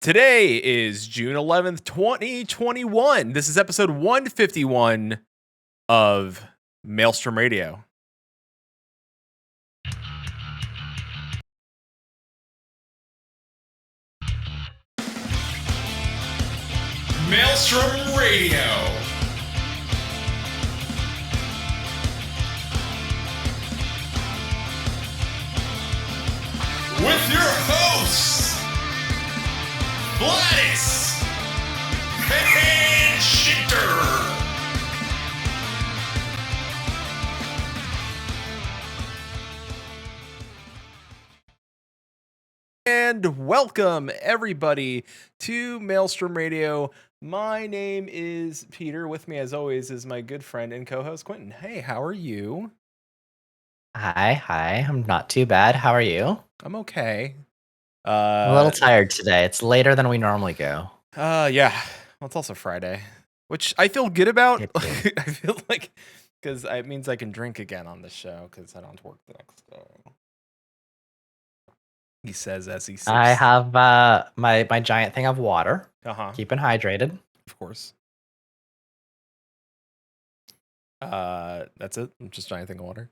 Today is June 11th, 2021. This is episode 151 of Maelstrom Radio. Maelstrom Radio. With your hosts, Gladys and Shitter. And welcome everybody to Maelstrom Radio. My name is Peter. With me as always is my good friend and co-host Quinton. Hey, how are you? Hi. I'm not too bad. How are you? I'm okay. I'm a little tired today. It's later than we normally go. Yeah. Well, it's also Friday, which I feel good about. It I feel like because it means I can drink again on the show because I don't work the next day. He says as he sips. I have my giant thing of water. Keeping hydrated. Of course. That's it. Just giant thing of water.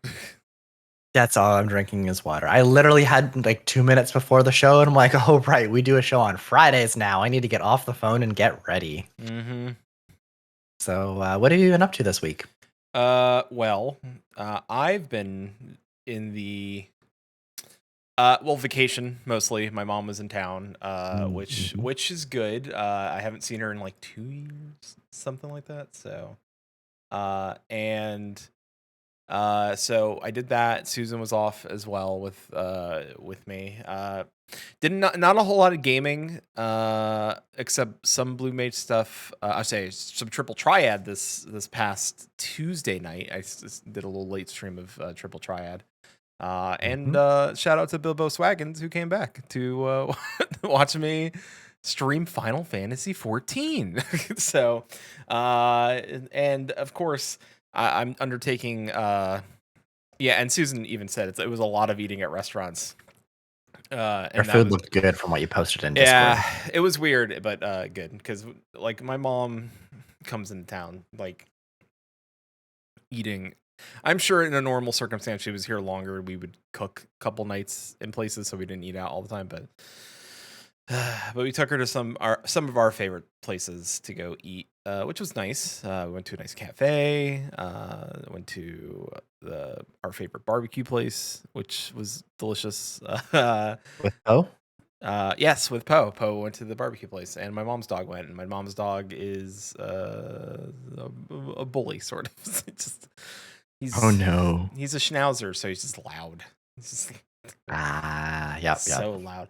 That's all I'm drinking is water. I literally had like 2 minutes before the show, and I'm like, oh right, we do a show on Fridays now. I need to get off the phone and get ready. Mm-hmm. So, what have you been up to this week? Well, I've been in the vacation mostly. My mom was in town, which is good. I haven't seen her in like 2 years, something like that. So, so I did that. Susan was off as well with me. Not a whole lot of gaming, except some Blue Mage stuff. I say some Triple Triad this past Tuesday night. I did a little late stream of Triple Triad. And shout out to Bilbo Swaggins who came back to watch me stream Final Fantasy 14. So, and of course, I'm undertaking. And Susan even said it was a lot of eating at restaurants. Your food looked good from what you posted in Discord. Yeah, it was weird, but good because like my mom comes into town like eating. I'm sure in a normal circumstance she was here longer. We would cook a couple nights in places, so we didn't eat out all the time. But we took her to some of our favorite places to go eat, which was nice. We went to a nice cafe. Went to our favorite barbecue place, which was delicious. With Poe? Yes, with Poe. Poe went to the barbecue place, and my mom's dog went. And my mom's dog is a bully, sort of. Oh no. He's a schnauzer, so he's just loud. He's just yep. So loud.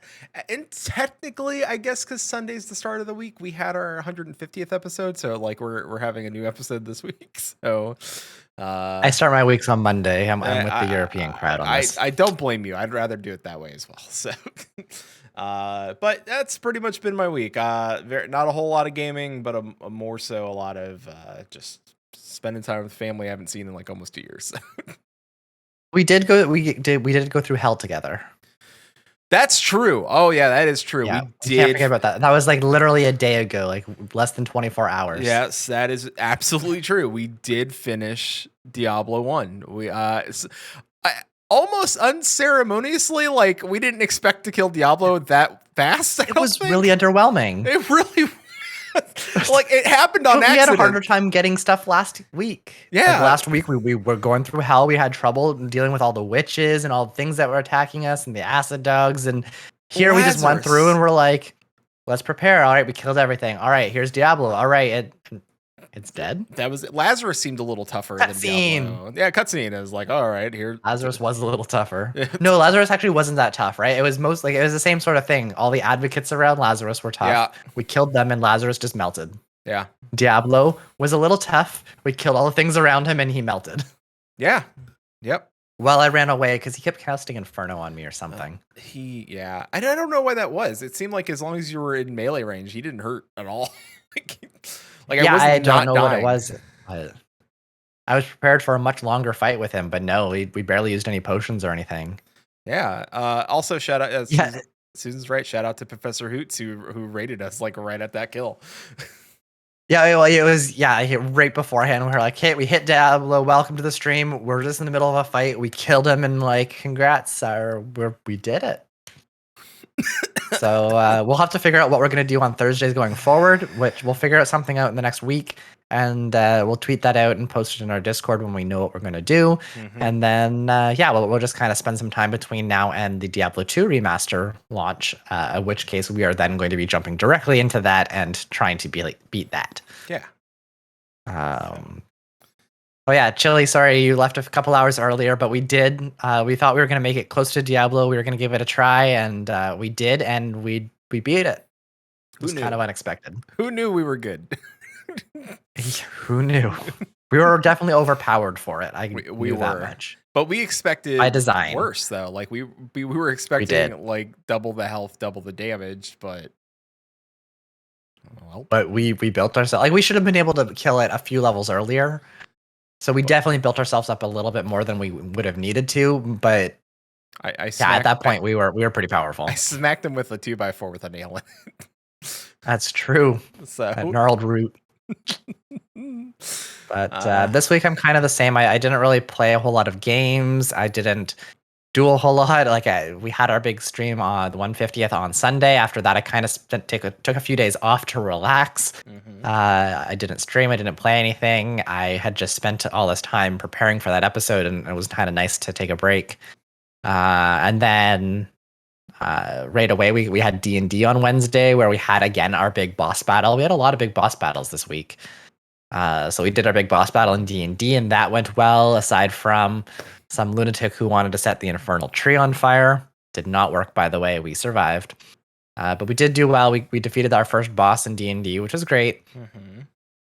And technically, I guess because Sunday's the start of the week, we had our 150th episode, so like we're having a new episode this week. So I start my weeks on Monday. I'm with the European crowd on this. I don't blame you. I'd rather do it that way as well. So but that's pretty much been my week. Not a whole lot of gaming, but a more so a lot of just spending time with family I haven't seen in like almost 2 years. We did go through hell together. That's true. Oh yeah, that is true. Yeah, we did. Can't forget about that. That was like literally a day ago, like less than 24 hours. Yes, that is absolutely true. We did finish Diablo 1. We almost unceremoniously, like we didn't expect to kill Diablo that fast. It was really underwhelming. It really like it happened on accident. We had a harder time getting stuff last week. Yeah. Like last week we were going through hell. We had trouble dealing with all the witches and all the things that were attacking us and the acid dogs. And here we just went through and we're like, let's prepare. All right, we killed everything. All right, here's Diablo. All right, it's dead. That was Lazarus seemed a little tougher than Diablo. Yeah, cutscene. I was like, all right, here. Lazarus was a little tougher. No, Lazarus actually wasn't that tough, right? It was it was the same sort of thing. All the advocates around Lazarus were tough. Yeah. We killed them and Lazarus just melted. Yeah. Diablo was a little tough. We killed all the things around him and he melted. Yeah. Yep. Well, I ran away because he kept casting Inferno on me or something. I don't know why that was. It seemed like as long as you were in melee range, he didn't hurt at all. I don't know what it was. I was prepared for a much longer fight with him, but no, we barely used any potions or anything. Yeah. Also, shout out. Susan's right. Shout out to Professor Hoots who rated us like right at that kill. Yeah, well, it was right beforehand. We were like, "Hey, we hit Diablo. Welcome to the stream. We're just in the middle of a fight. We killed him, and like, congrats, we did it." So we'll have to figure out what we're gonna do on Thursdays going forward. Which we'll figure out something out in the next week, and we'll tweet that out and post it in our Discord when we know what we're gonna do. And then we'll just kind of spend some time between now and the Diablo 2 remaster launch. In which case, we are then going to be jumping directly into that and trying to beat that. Yeah. Oh yeah, Chili, sorry you left a couple hours earlier, but we did. We thought we were going to make it close to Diablo. We were going to give it a try, and we did, and we beat it. It was kind of unexpected. Who knew we were good? Who knew? We were definitely overpowered for it. We knew that were. much. But we expected by design worse though. Like we were expecting like double the health, double the damage, but well. But we built ourselves. Like we should have been able to kill it a few levels earlier. So we definitely built ourselves up a little bit more than we would have needed to, but at that point we were pretty powerful. I smacked him with a 2x4 with a nail in it. That's true. So that gnarled root. But this week I'm kind of the same. I didn't really play a whole lot of games. I didn't do a whole lot. Like we had our big stream on the 150th on Sunday. After that, I kind of took a few days off to relax. I didn't stream. I didn't play anything. I had just spent all this time preparing for that episode, and it was kind of nice to take a break. And then right away, we had D&D on Wednesday, where we had again our big boss battle. We had a lot of big boss battles this week. So we did our big boss battle in D&D, and that went well, aside from some lunatic who wanted to set the infernal tree on fire. Did not work, by the way. We survived. But we did do well. We defeated our first boss in D&D, which was great.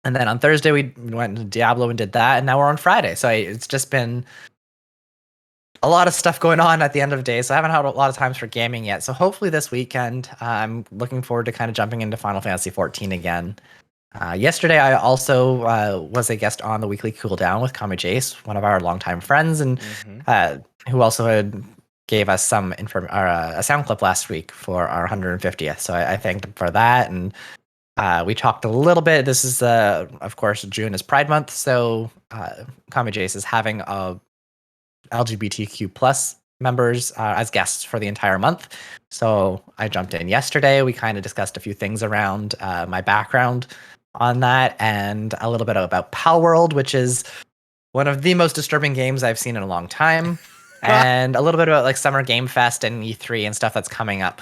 And then on Thursday, we went to Diablo and did that, and now we're on Friday. So it's just been a lot of stuff going on at the end of the day, so I haven't had a lot of times for gaming yet. So hopefully this weekend, I'm looking forward to kind of jumping into Final Fantasy XIV again. Yesterday, I also was a guest on the weekly cooldown with Kami Jace, one of our longtime friends, and who also had gave us some a sound clip last week for our 150th. So I thanked him for that, and we talked a little bit. This is, of course, June is Pride Month, so Kami Jace is having a LGBTQ plus members as guests for the entire month. So I jumped in yesterday. We kind of discussed a few things around my background on that, and a little bit about Palworld, which is one of the most disturbing games I've seen in a long time, and a little bit about like Summer Game Fest and E3 and stuff that's coming up.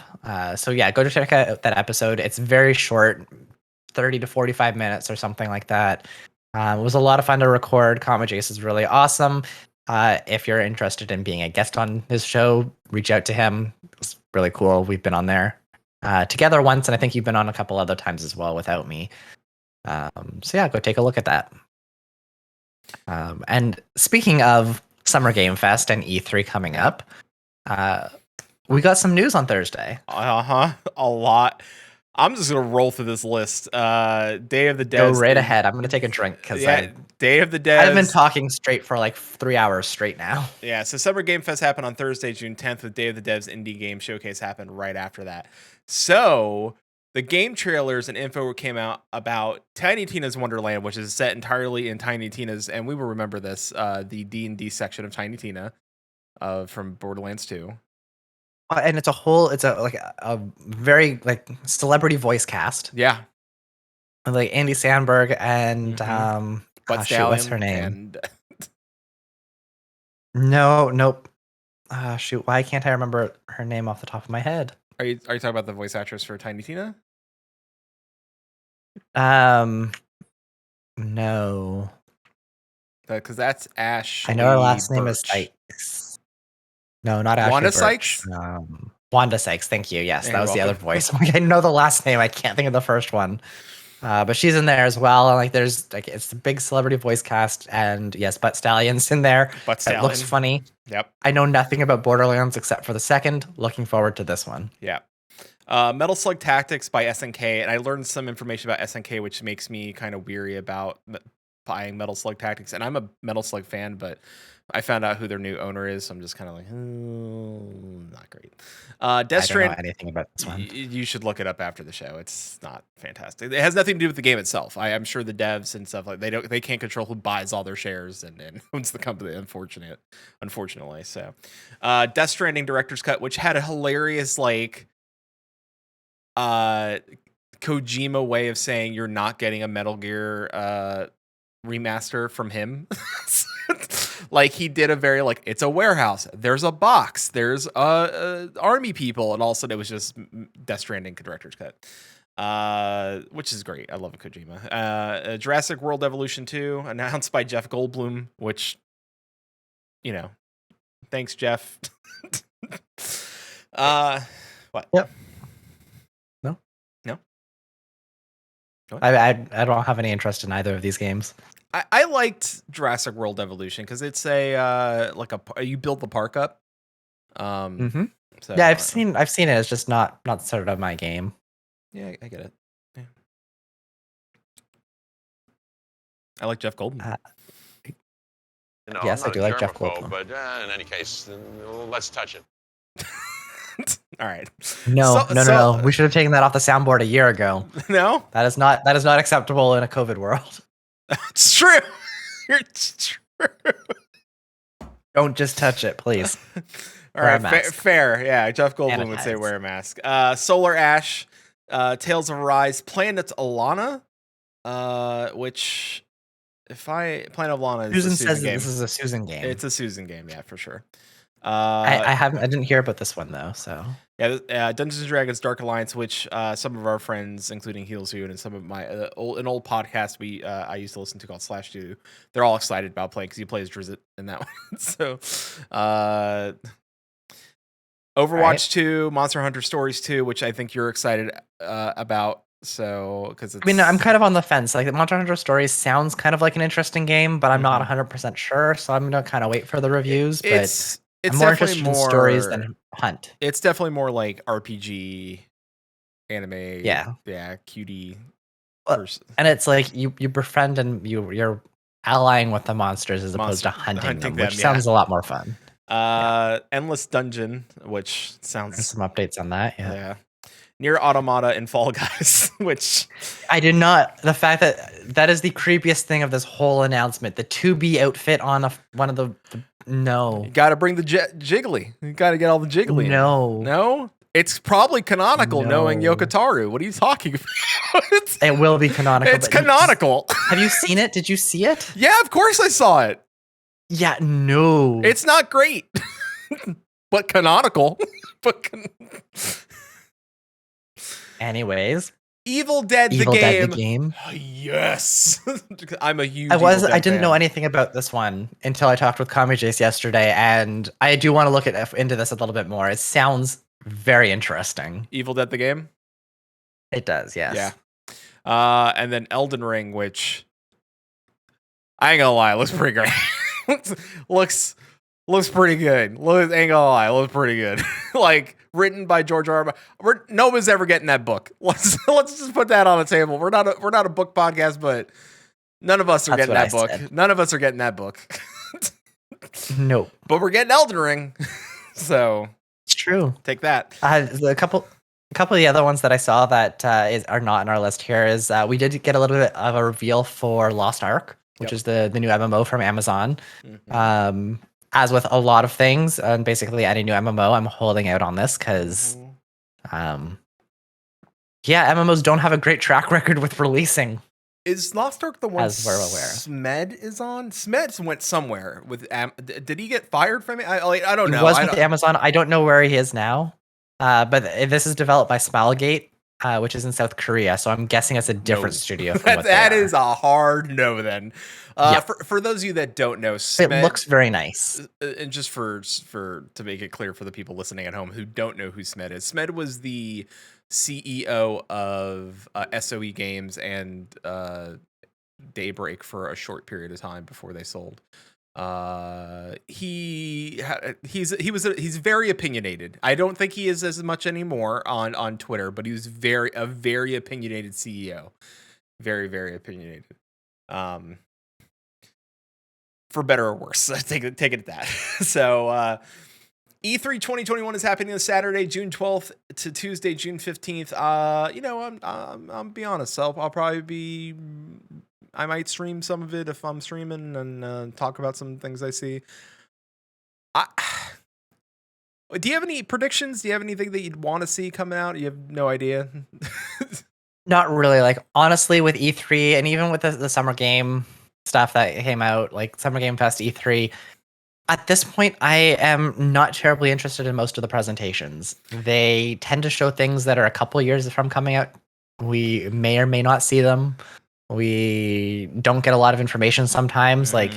So yeah, go to check out that episode. It's very short, 30 to 45 minutes or something like that. It was a lot of fun to record. Kami Jace is really awesome. If you're interested in being a guest on his show, reach out to him. It's really cool. We've been on there together once, and I think you've been on a couple other times as well without me. So yeah, go take a look at that. And speaking of Summer Game Fest and E3 coming up, we got some news on Thursday. A lot. I'm just gonna roll through this list. Day of the Devs. Go right ahead. I'm gonna take a drink because Day of the Devs. I've been talking straight for like 3 hours straight now. Yeah, so Summer Game Fest happened on Thursday, June 10th, with Day of the Devs Indie Game Showcase happened right after that. So the game trailers and info came out about Tiny Tina's Wonderland, which is set entirely in Tiny Tina's, and we will remember this, the D&D section of Tiny Tina from Borderlands 2. And it's a very like celebrity voice cast. Yeah. Like Andy Samberg and what's her name? Nope. Shoot, why can't I remember her name off the top of my head? Are you talking about the voice actress for Tiny Tina? No. Because that's Ash. I know her last name is Sykes. No, not Ashley Wanda Birch. Sykes? Wanda Sykes, thank you. Yes, that was the other voice. I know the last name. I can't think of the first one. But she's in there as well. And like there's like it's a big celebrity voice cast, and yes, Butt Stallion's in there. It looks funny. Yep. I know nothing about Borderlands except for the second. Looking forward to this one. Yeah. Metal Slug Tactics by SNK, and I learned some information about SNK, which makes me kind of weary about buying Metal Slug Tactics, and I'm a Metal Slug fan, but I found out who their new owner is, so I'm just kind of like, not great. Death I don't know Strand, anything about this one. you should look it up after the show. It's not fantastic. It has nothing to do with the game itself. I'm sure the devs and stuff like they can't control who buys all their shares and owns the company. Unfortunately. So, Death Stranding Director's Cut, which had a hilarious like Kojima way of saying you're not getting a Metal Gear remaster from him. Like he did a very like, it's a warehouse, there's a box, there's army people, and all of a sudden it was just Death Stranding Director's Cut, which is great. I love Kojima. Jurassic World Evolution 2 announced by Jeff Goldblum, which, you know, thanks Jeff. What? Yep. No. I don't have any interest in either of these games. I liked Jurassic World Evolution because it's a like you build the park up. So, yeah, I've seen it. It's just not sort of my game. Yeah, I get it. Yeah. I like Jeff Goldblum. Yes, I do like Jeff Goldblum. But in any case, let's touch it. All right. No. We should have taken that off the soundboard a year ago. No, that is not acceptable in a COVID world. It's true. It's true. Don't just touch it, please. All right, fair. Yeah, Jeff Goldblum would say wear a mask. Solar Ash, Tales of Arise, Planet Alana, which Planet Alana is Susan a Susan says game. This is a Susan game. It's a Susan game, yeah, for sure. I didn't hear about this one though, so yeah. Dungeons and Dragons Dark Alliance, which some of our friends, including Heelsoon and some of my an old podcast I used to listen to called Slash Do, they're all excited about playing because he plays Drizzt in that one. So, Overwatch 2, Monster Hunter Stories 2, which I think you're excited about. So, because I mean, I'm kind of on the fence. Like, the Monster Hunter Stories sounds kind of like an interesting game, but I'm not 100% sure. So I'm gonna kind of wait for the reviews. But it's I'm more interested in stories than Hunt. It's definitely more like RPG, anime. Yeah, cutie. And it's like you befriend and you're allying with the monsters as opposed to hunting them, which sounds a lot more fun. Endless Dungeon, which sounds. There's some updates on that. Yeah. Near Automata and Fall Guys, which I did not. The fact that is the creepiest thing of this whole announcement. The 2B outfit on one of the no. You got to bring the jiggly. You got to get all the jiggly. No. It's probably canonical, knowing Yokotaro. What are you talking about? It will be canonical. It's canonical. Have you seen it? Did you see it? Yeah, of course I saw it. Yeah, no. It's not great, but canonical. Anyways, Evil Dead the game. Yes. I'm a huge I didn't know anything about this one until I talked with Kami Jace yesterday, and I do want to look into this a little bit more. It sounds very interesting. Evil Dead the game? It does, yes. Yeah. And then Elden Ring, which I ain't gonna lie, looks pretty great. looks pretty good. Ain't gonna lie, looks pretty good. Like, written by George R. R. No one's ever getting that book. Let's just put that on the table. We're not a book podcast, but none of us are getting that book. None of us are getting that book. Nope. But we're getting Elden Ring. So it's true. Take that. A couple of the other ones that I saw that are not in our list here is we did get a little bit of a reveal for Lost Ark, which is the new MMO from Amazon. Mm-hmm. As with a lot of things, and basically any new MMO, I'm holding out on this because, MMOs don't have a great track record with releasing. Is Lost Ark the one as we're aware? Smed is on. Smed went somewhere with. Did he get fired from it? I don't know. He was with Amazon. I don't know where he is now. But this is developed by Smilegate, which is in South Korea. So I'm guessing it's a different studio. That is a hard no then. For those of you that don't know, Smed, it looks very nice. And just for to make it clear for the people listening at home who don't know who Smed is, Smed was the CEO of SOE Games and Daybreak for a short period of time before they sold. He's very opinionated. I don't think he is as much anymore on Twitter, but he was a very opinionated CEO. Very, very opinionated. for better or worse. Take it at that. So E3 2021 is happening this Saturday, June 12th to Tuesday, June 15th. I'm be honest. I'll probably be. I might stream some of it if I'm streaming and talk about some things I see. Do you have any predictions? Do you have anything that you'd want to see coming out? You have no idea. Not really. Like honestly, with E3 and even with the summer game stuff that came out, like Summer Game Fest E3, at this point, I am not terribly interested in most of the presentations. They tend to show things that are a couple years from coming out. We may or may not see them. We don't get a lot of information sometimes. Like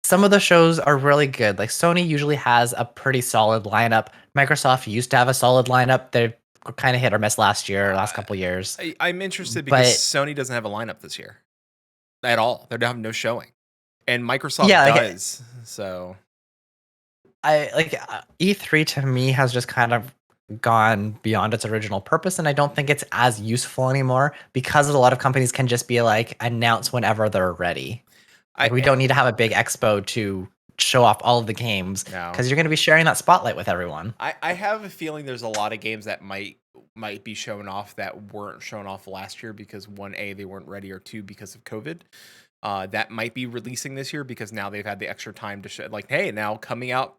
some of the shows are really good. Like Sony usually has a pretty solid lineup. Microsoft used to have a solid lineup. They were kind of hit or miss last couple years. I'm interested because Sony doesn't have a lineup this year at all. They have no showing, and Microsoft does. So, E3 to me has just kind of gone beyond its original purpose, and I don't think it's as useful anymore because a lot of companies can just be like announce whenever they're ready. We don't need to have a big expo to show off all of the games because you're going to be sharing that spotlight with everyone. I have a feeling there's a lot of games that might be shown off that weren't shown off last year because 1A, they weren't ready, or 2, because of COVID. That might be releasing this year because now they've had the extra time to show, like, hey, now coming out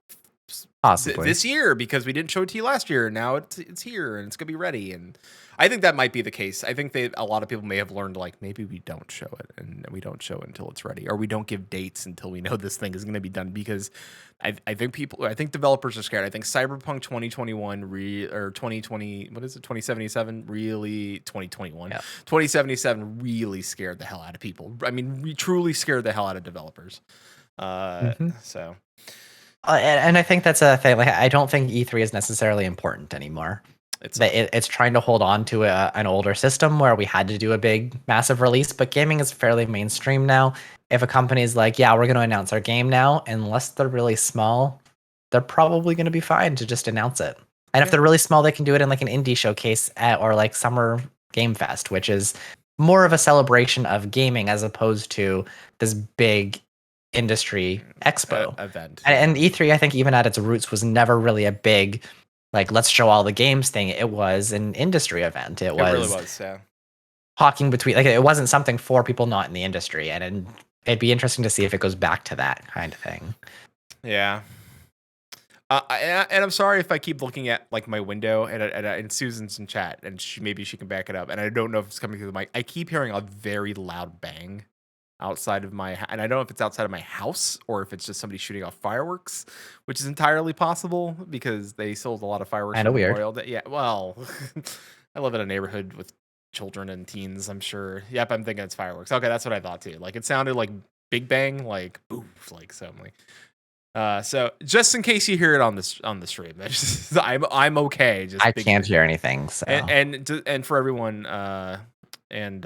this year because we didn't show it to you last year. Now it's here and it's gonna be ready. And I think that might be the case. I think a lot of people may have learned, like, maybe we don't show it and we don't show it until it's ready, or we don't give dates until we know this thing is going to be done, because I think developers are scared. I think Cyberpunk 2021 or 2020, what is it, 2077, really 2021, 2077 really scared the hell out of people. I mean, we truly scared the hell out of developers. So. And I think that's a thing. Like, I don't think E3 is necessarily important anymore. It's trying to hold on to an older system where we had to do a big, massive release, but gaming is fairly mainstream now. If a company is like, yeah, we're going to announce our game now, unless they're really small, they're probably going to be fine to just announce it. And if they're really small, they can do it in like an indie showcase or like Summer Game Fest, which is more of a celebration of gaming as opposed to this big industry expo event. And E3, I think, even at its roots, was never really a big, like, let's show all the games thing. It was an industry event. It really was, yeah. Talking between, like, it wasn't something for people not in the industry, and it'd be interesting to see if it goes back to that kind of thing. Yeah. And I'm sorry if I keep looking at like my window and Susan's in chat, and maybe she can back it up. And I don't know if it's coming through the mic. I keep hearing a very loud bang outside of and I don't know if it's outside of my house or if it's just somebody shooting off fireworks, which is entirely possible because they sold a lot of fireworks. Kind of weird. Yeah, well, I live in a neighborhood with children and teens, I'm sure. Yep, I'm thinking it's fireworks. Okay, that's what I thought too. Like, it sounded like big bang, like boof, like something. So just in case you hear it on the stream, I'm okay. Just I can't hear anything. So. And for everyone, and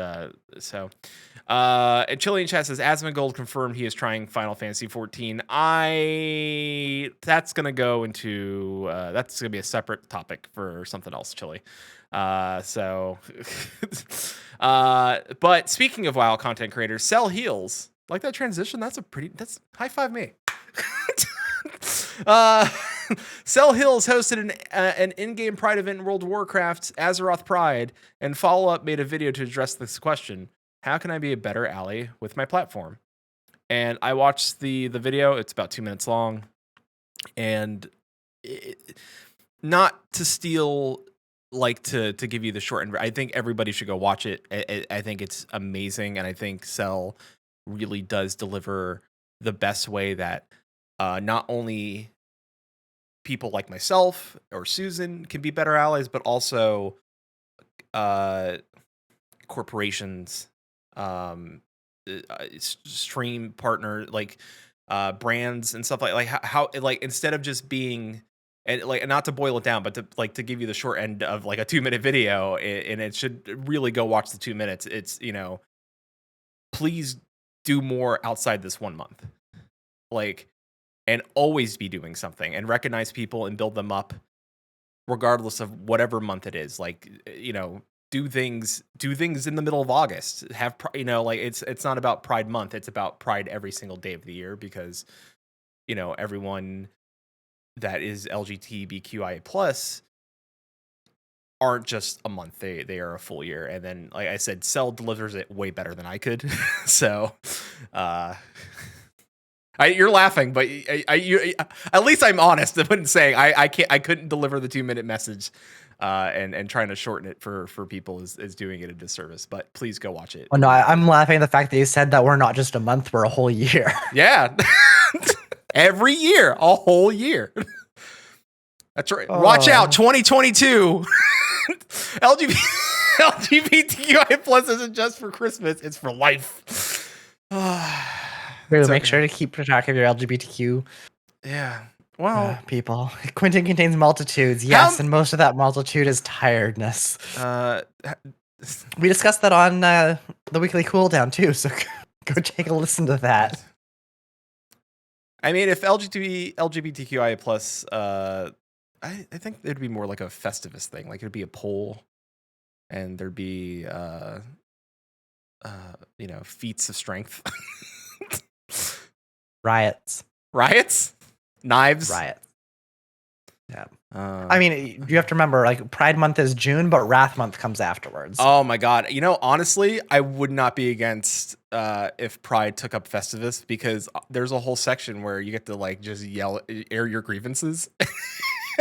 Chilean chat says Asmongold confirmed he is trying Final Fantasy 14. That's gonna go into that's gonna be a separate topic for something else, Chile. But speaking of WoW content creators, Sell Heals. Like that transition? That's high five me. Sell Hills hosted an in-game Pride event in World of Warcraft, Azeroth Pride, and Follow Up made a video to address this question. How can I be a better ally with my platform? And I watched the video. It's about 2 minutes long. And not to steal, like, to give you the short end, I think everybody should go watch it. I think it's amazing. And I think Cell really does deliver the best way that not only people like myself or Susan can be better allies, but also corporations, stream partner, like brands and stuff like how like instead of just being, and like, not to boil it down, but to give you the short end of like a 2-minute video, and it should really go watch the 2 minutes. It's, please do more outside this 1 month, like, and always be doing something and recognize people and build them up regardless of whatever month it is. Like, do things in the middle of August. Have like it's not about Pride Month. It's about Pride every single day of the year, because everyone that is LGBTQIA plus aren't just a month. They are a full year. And then, like I said, Cell delivers it way better than I could. So you're laughing, but you at least I'm honest when saying I couldn't deliver the 2-minute message, and trying to shorten it for people is doing it a disservice. But please go watch it. Oh no, I'm laughing at the fact that you said that we're not just a month, we're a whole year. Yeah. Every year, a whole year. That's right. Watch out, 2022. LGBTQI plus isn't just for Christmas; it's for life. Make sure to keep track of your LGBTQ. Yeah. Well, people. Quinton contains multitudes. Yes, and most of that multitude is tiredness. We discussed that on the weekly cooldown too, so go take a listen to that. I mean, if LGBTQIA plus, I think it'd be more like a Festivus thing. Like it'd be a poll, and there'd be feats of strength. Riots, knives, riots. Yeah. I mean, you have to remember, like, Pride Month is June, but Wrath Month comes afterwards. Oh my God! Honestly, I would not be against if Pride took up Festivus, because there's a whole section where you get to like just air your grievances.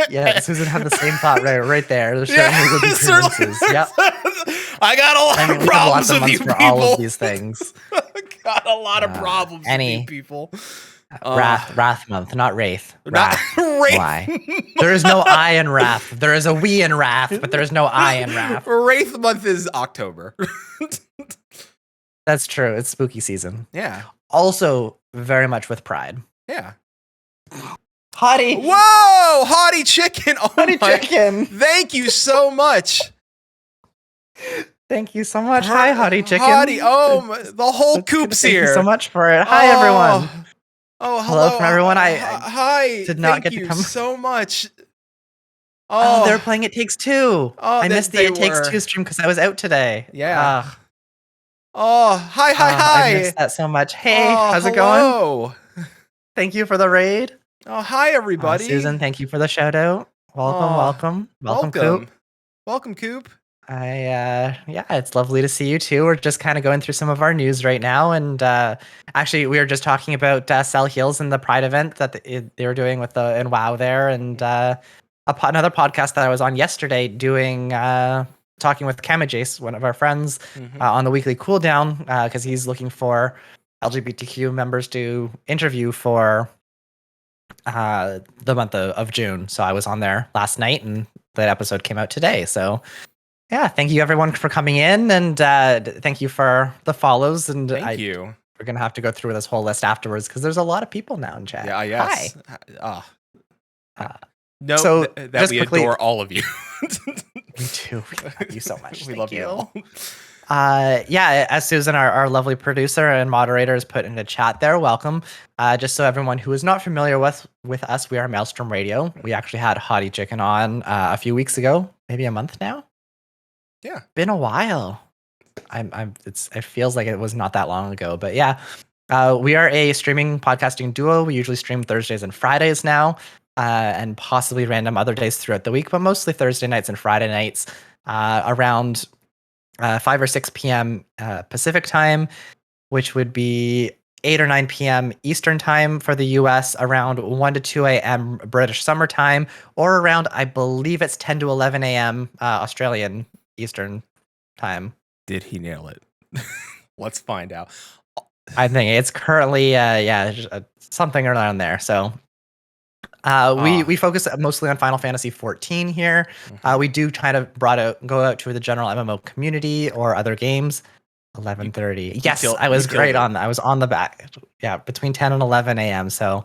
Yeah, Susan had the same thought right there. There's certainly good grievances. Yep. I got a lot of problems with you people. All of these things. Got a lot of problems with you people. Wrath Month, not Wraith. Not Wraith. Why? There is no I in Wrath. There is a we in Wrath, but there is no I in Wrath. Wraith Month is October. That's true. It's spooky season. Yeah. Also, very much with Pride. Yeah. Hottie. Whoa! Hottie Chicken. Oh Hottie Chicken. Thank you so much. Thank you so much. Hi, Hottie Chicken. Hottie. The whole coop's here. Thank you so much for it. Hi, everyone. Oh, hello from everyone. Hi. Did not get to come. Thank you so much. Oh, they're playing It Takes Two. I missed the It Takes Two stream because I was out today. Yeah. Hi. I missed that so much. Hey, how's it going? Thank you for the raid. Oh, hi, everybody. Susan, thank you for the shout out. Welcome, Coop. Welcome, Coop. It's lovely to see you too. We're just kind of going through some of our news right now, and actually, we were just talking about Cell Heals and the Pride event that they were doing with in WoW there, and another podcast that I was on yesterday doing talking with Kamajace, one of our friends, on the weekly cooldown, because he's looking for LGBTQ members to interview for the month of June. So I was on there last night, and that episode came out today. So yeah, thank you everyone for coming in, and thank you for the follows. And thank you. We're gonna have to go through this whole list afterwards because there's a lot of people now in chat. Yeah. Yes. Hi. No, so that we quickly, adore all of you. We do. We love you so much. We love you all. As Susan, our lovely producer and moderator, has put in the chat there, welcome. Just so everyone who is not familiar with us, we are Maelstrom Radio. We actually had Hottie Chicken on a few weeks ago, maybe a month now. Yeah, been a while. It feels like it was not that long ago, but yeah. We are a streaming podcasting duo. We usually stream Thursdays and Fridays now, and possibly random other days throughout the week, but mostly Thursday nights and Friday nights around 5 or 6 p.m. Pacific time, which would be 8 or 9 p.m. Eastern time for the US, around 1 to 2 a.m. British summer time, or around, I believe it's 10 to 11 a.m. Australian Eastern time. Did he nail it? Let's find out. I think it's currently, something around there. So we focus mostly on Final Fantasy 14 here. We do try to go out to the general MMO community or other games. 11:30. Yes, I was great on that. I was on the back. Yeah, between 10 and 11 a.m. So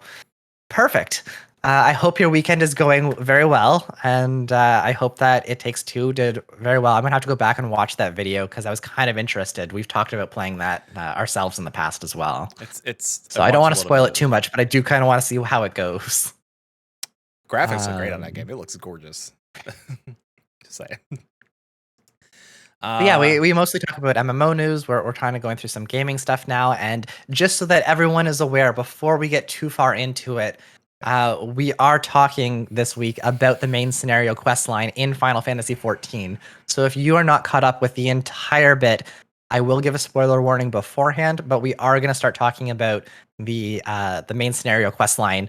perfect. I hope your weekend is going very well, and I hope that It Takes Two did very well. I'm gonna have to go back and watch that video because I was kind of interested. We've talked about playing that ourselves in the past as well. So I don't want to spoil it too much, but I do kind of want to see how it goes. Graphics are great on that game. It looks gorgeous. Just saying. But yeah, we mostly talk about MMO news. We're trying to go through some gaming stuff now, and just so that everyone is aware, before we get too far into it, we are talking this week about the main scenario quest line in Final Fantasy XIV. So if you are not caught up with the entire bit, I will give a spoiler warning beforehand, but we are going to start talking about the main scenario quest line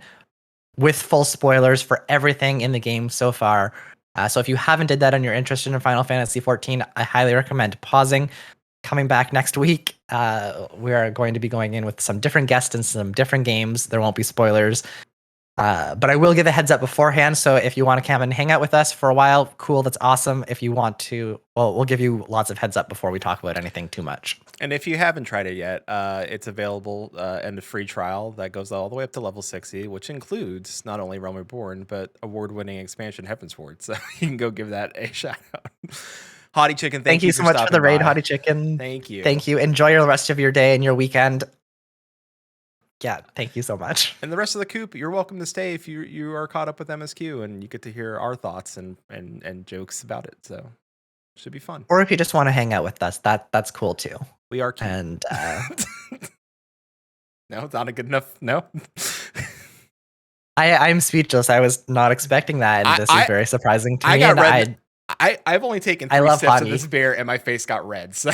with full spoilers for everything in the game so far. So if you haven't did that and you're interested in Final Fantasy XIV, I highly recommend pausing. Coming back next week, we are going to be going in with some different guests and some different games. There won't be spoilers. But I will give a heads up beforehand. So if you want to come and hang out with us for a while, cool, that's awesome. If you want to, well, we'll give you lots of heads up before we talk about anything too much. And if you haven't tried it yet, it's available in a free trial that goes all the way up to level 60, which includes not only Realm Reborn, but award-winning expansion Heavensward. So you can go give that a shout out. Hottie Chicken, thank you so much for the raid, Hottie Chicken. Thank you. Thank you. Enjoy the rest of your day and your weekend. Yeah, thank you so much. And the rest of the coop, you're welcome to stay if you are caught up with MSQ and you get to hear our thoughts and jokes about it. So should be fun. Or if you just want to hang out with us, that's cool too. We are cute. And no, it's not a good enough. No. I'm speechless. I was not expecting that, and this is very surprising to me. I got red. I've only taken 3 sips of this beer, and my face got red. So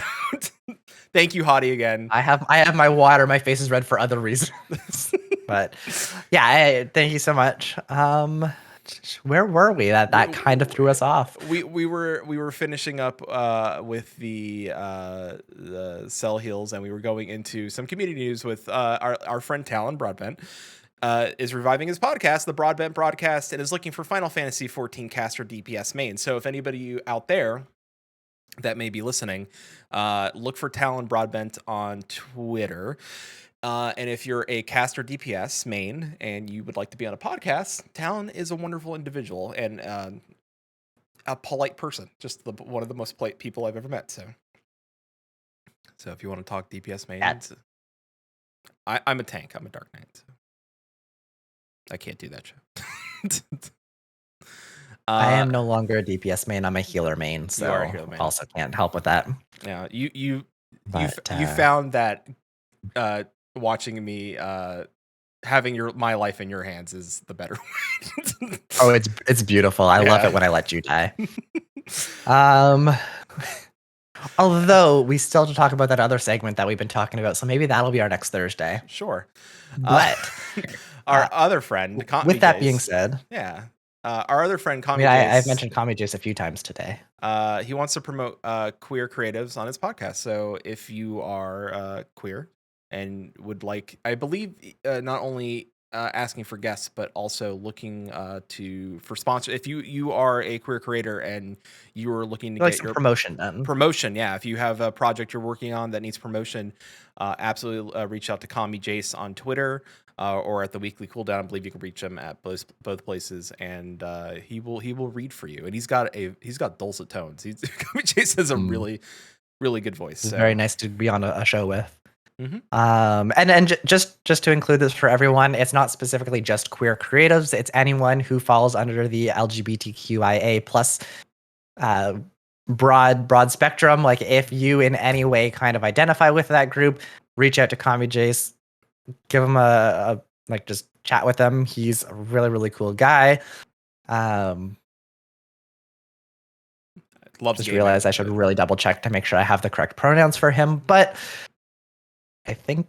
thank you, Hottie, again. I have my water. My face is red for other reasons. But yeah, thank you so much. Where were we? That kind of threw us off. We were finishing up with the Cell Heals, and we were going into some community news with our friend Talon Broadbent. Is reviving his podcast, the Broadbent Broadcast, and is looking for Final Fantasy XIV caster DPS main. So if anybody out there that may be listening, look for Talon Broadbent on Twitter. And if you're a caster DPS main and you would like to be on a podcast, Talon is a wonderful individual and a polite person. Just one of the most polite people I've ever met. So if you want to talk DPS mains, I'm a tank. I'm a Dark Knight. So. I can't do that show. I am no longer a DPS main. I'm a healer main, so also can't help with that. Yeah, you found that watching me having my life in your hands is the better way. Oh, it's beautiful. I love it when I let you die. Although we still have to talk about that other segment that we've been talking about, so maybe that'll be our next Thursday. Sure, but. Our other friend, with that being said, our other friend, Kami I've mentioned Kami Jace a few times today. He wants to promote queer creatives on his podcast. So if you are queer and would like, I believe, not only asking for guests, but also looking for sponsor. If you are a queer creator and you are looking to get your promotion done. Promotion, yeah. If you have a project you're working on that needs promotion, absolutely reach out to Kami Jace on Twitter. Or at the weekly cooldown. I believe you can reach him at both places, and he will read for you. And he's got dulcet tones. Kami Jace has a really, really good voice. It's very nice to be on a show with. Mm-hmm. And just to include this for everyone, it's not specifically just queer creatives. It's anyone who falls under the LGBTQIA plus broad spectrum. Like if you in any way kind of identify with that group, reach out to Kami Jace. Give him a just chat with him. He's a really, really cool guy. Just realized I should really double check to make sure I have the correct pronouns for him, but I think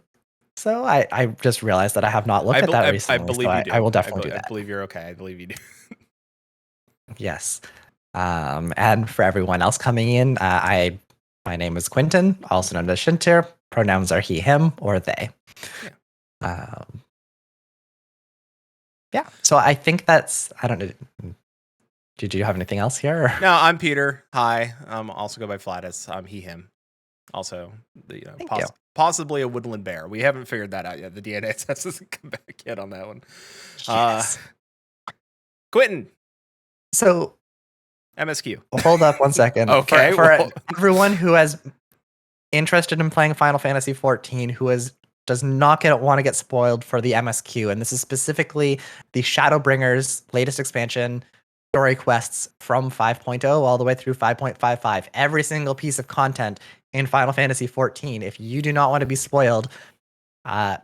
so. I just realized that I have not looked at that recently. I believe you do. I will definitely do that. I believe you're okay. I believe you do. Yes. And for everyone else coming in, my name is Quinton, also known as Shintir. Pronouns are he, him, or they. Yeah. So I think that's, I don't know. Did you have anything else here? Or? No, I'm Peter. Hi. Also go by Flatus. I'm he, him. Also, possibly a woodland bear. We haven't figured that out yet. The DNA test doesn't come back yet on that one. Yes. Quinton. So MSQ. Hold up one second. Okay. For everyone who has interested in playing Final Fantasy XIV, does not want to get spoiled for the MSQ, and this is specifically the Shadowbringers latest expansion, story quests from 5.0 all the way through 5.55. Every single piece of content in Final Fantasy 14. If you do not want to be spoiled,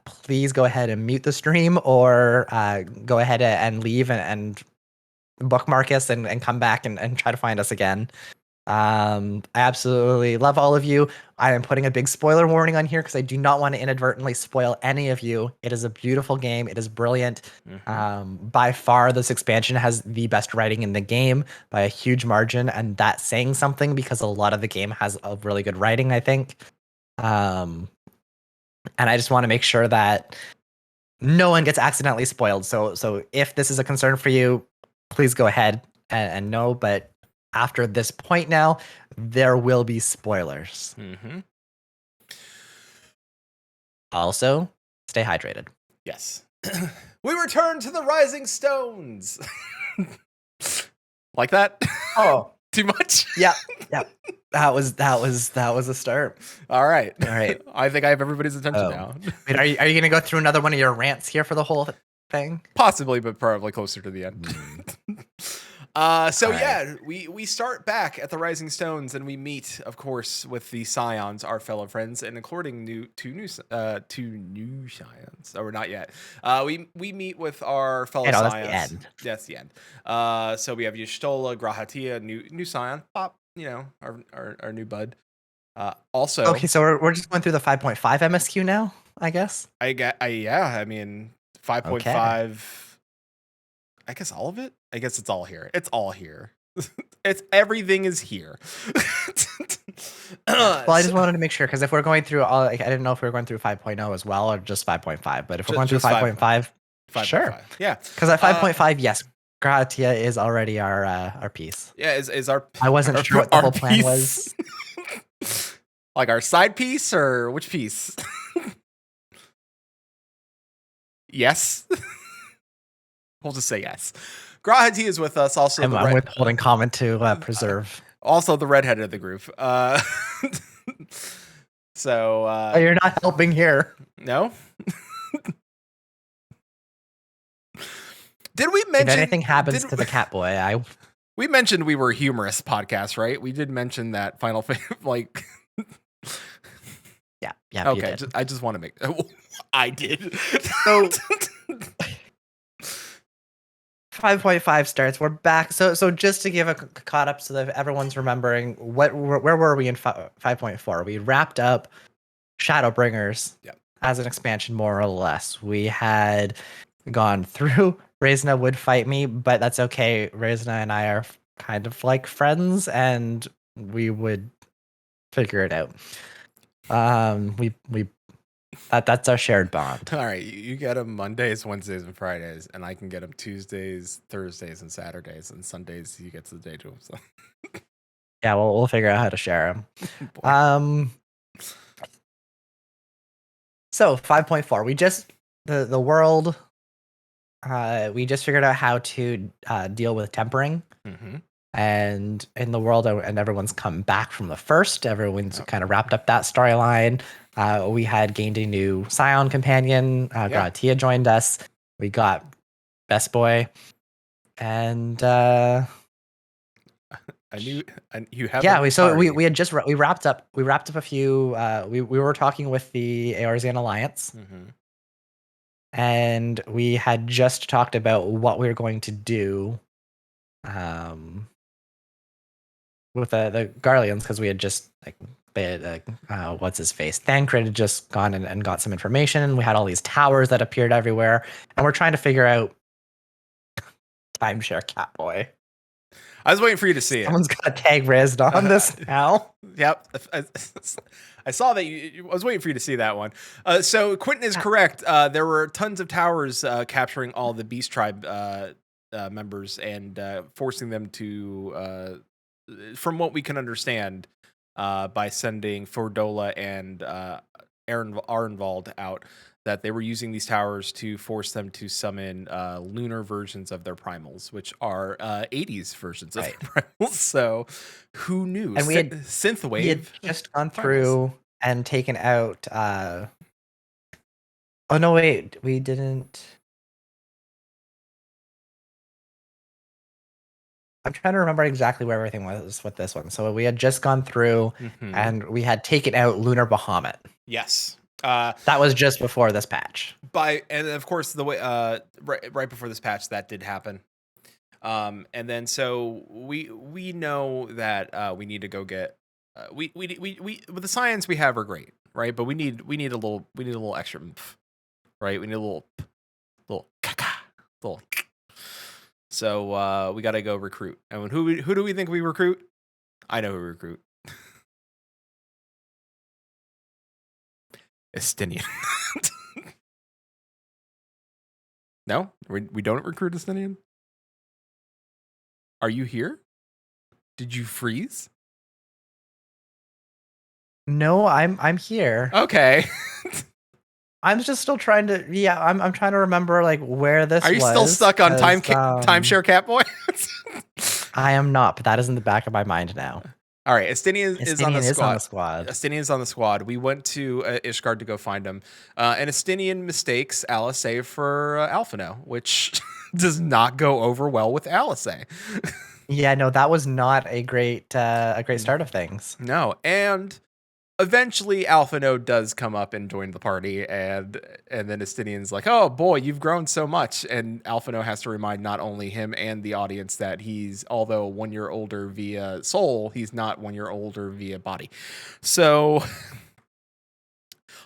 please go ahead and mute the stream or go ahead and leave and bookmark us and come back and try to find us again. I absolutely love all of you. I am putting a big spoiler warning on here because I do not want to inadvertently spoil any of you. It is a beautiful game. It is brilliant. By far, this expansion has the best writing in the game by a huge margin, and that's saying something because a lot of the game has a really good writing, I think. And I just want to make sure that no one gets accidentally spoiled. So if this is a concern for you, please go ahead and know. But after this point now, there will be spoilers. Also, stay hydrated. Yes. We return to the Rising Stones. Like that? Oh, too much? Yeah. That was a start. All right. I think I have everybody's attention now. Wait, are you gonna go through another one of your rants here for the whole thing? Possibly, but probably closer to the end. We start back at the Rising Stones and we meet, of course, with the Scions, our fellow friends, and according to new Scions. Oh, we're not yet. We meet with our fellow Scions. That's the end. That's the end. So we have Y'shtola, Grahatia, new Scion, Pop, our new bud. Also, okay, so we're just going through the 5.5 MSQ now, I guess. I mean 5.5. Okay. I guess all of it. I guess it's all here. It's all here. Everything is here. Well, I just wanted to make sure because if we're going through all, I didn't know if we were going through 5.0 as well or just 5.5. But if we're going through 5.5, sure. Yeah. Because at 5.5, yes, Gratia is already our piece. Yeah, is our. I wasn't sure what the whole plan was. Like our side piece or which piece? Yes. We'll just say yes. Grahati is with us. Also, I'm withholding comment to preserve. Also, the redhead of the group. So you're not helping here. No. Did we mention if anything happens to the cat boy? We mentioned we were a humorous podcast, right? We did mention that Final like. Yeah. Okay, I just want to make. I did. So. 5.5 starts. We're back. So just to give a caught up so that everyone's remembering where were we in 5.4? We wrapped up Shadowbringers as an expansion, more or less. We had gone through. Reisna would fight me, but that's okay. Reisna and I are kind of like friends, and we would figure it out. That's our shared bond. All right, you get them Mondays, Wednesdays, and Fridays, and I can get them Tuesdays, Thursdays, and Saturdays, and Sundays he gets the day to himself. Yeah, we'll figure out how to share them. So 5.4, we just the world. We just figured out how to deal with tempering. And in the world, and everyone's come back from the first. Everyone's kind of wrapped up that storyline. We had gained a new Scion companion. Gratia joined us. We got Best Boy, and you have we had just we wrapped up a few. We were talking with the Eorzean Alliance. And we had just talked about what we were going to do. With the Garleans, because we had just what's his face? Thancred had just gone and got some information. We had all these towers that appeared everywhere, and we're trying to figure out timeshare Catboy. I was waiting for you to see it. Someone's got to tag Reisna on this now. Yep. I saw that. I was waiting for you to see that one. So Quinton is correct. There were tons of towers capturing all the Beast Tribe members and forcing them to, from what we can understand, by sending Fordola and Arenvald out, that they were using these towers to force them to summon lunar versions of their primals, which are 80s versions of their primals. So who knew? And we had Synthwave. We had just gone through and taken out. Oh no! Wait, we didn't. I'm trying to remember exactly where everything was with this one. So we had just gone through and we had taken out Lunar Bahamut. Yes. That was just before this patch. And of course the way right before this patch that did happen. And then so we know that we need to go get we with the science we have are great, right? But we need a little extra oomph, right? We need a little little. So we got to go recruit. And who do we think we recruit? I know who we recruit. Estinian. No, we don't recruit Estinian. Are you here? Did you freeze? No, I'm here. Okay. I'm just still trying to. Yeah, I'm trying to remember like where this. Are you was, still stuck on timeshare Catboy? I am not, but that is in the back of my mind now. All right, Estinian is on the squad. Estinian is on the squad. We went to Ishgard to go find him, and Estinian mistakes Alizé for Alphino, which does not go over well with Alizé. Yeah, no, that was not a great start of things. No, and eventually Alphino does come up and join the party, and then Estinian's like, "Oh boy, you've grown so much," and Alphino has to remind not only him and the audience that he's, although 1 year older via soul, he's not 1 year older via body. So,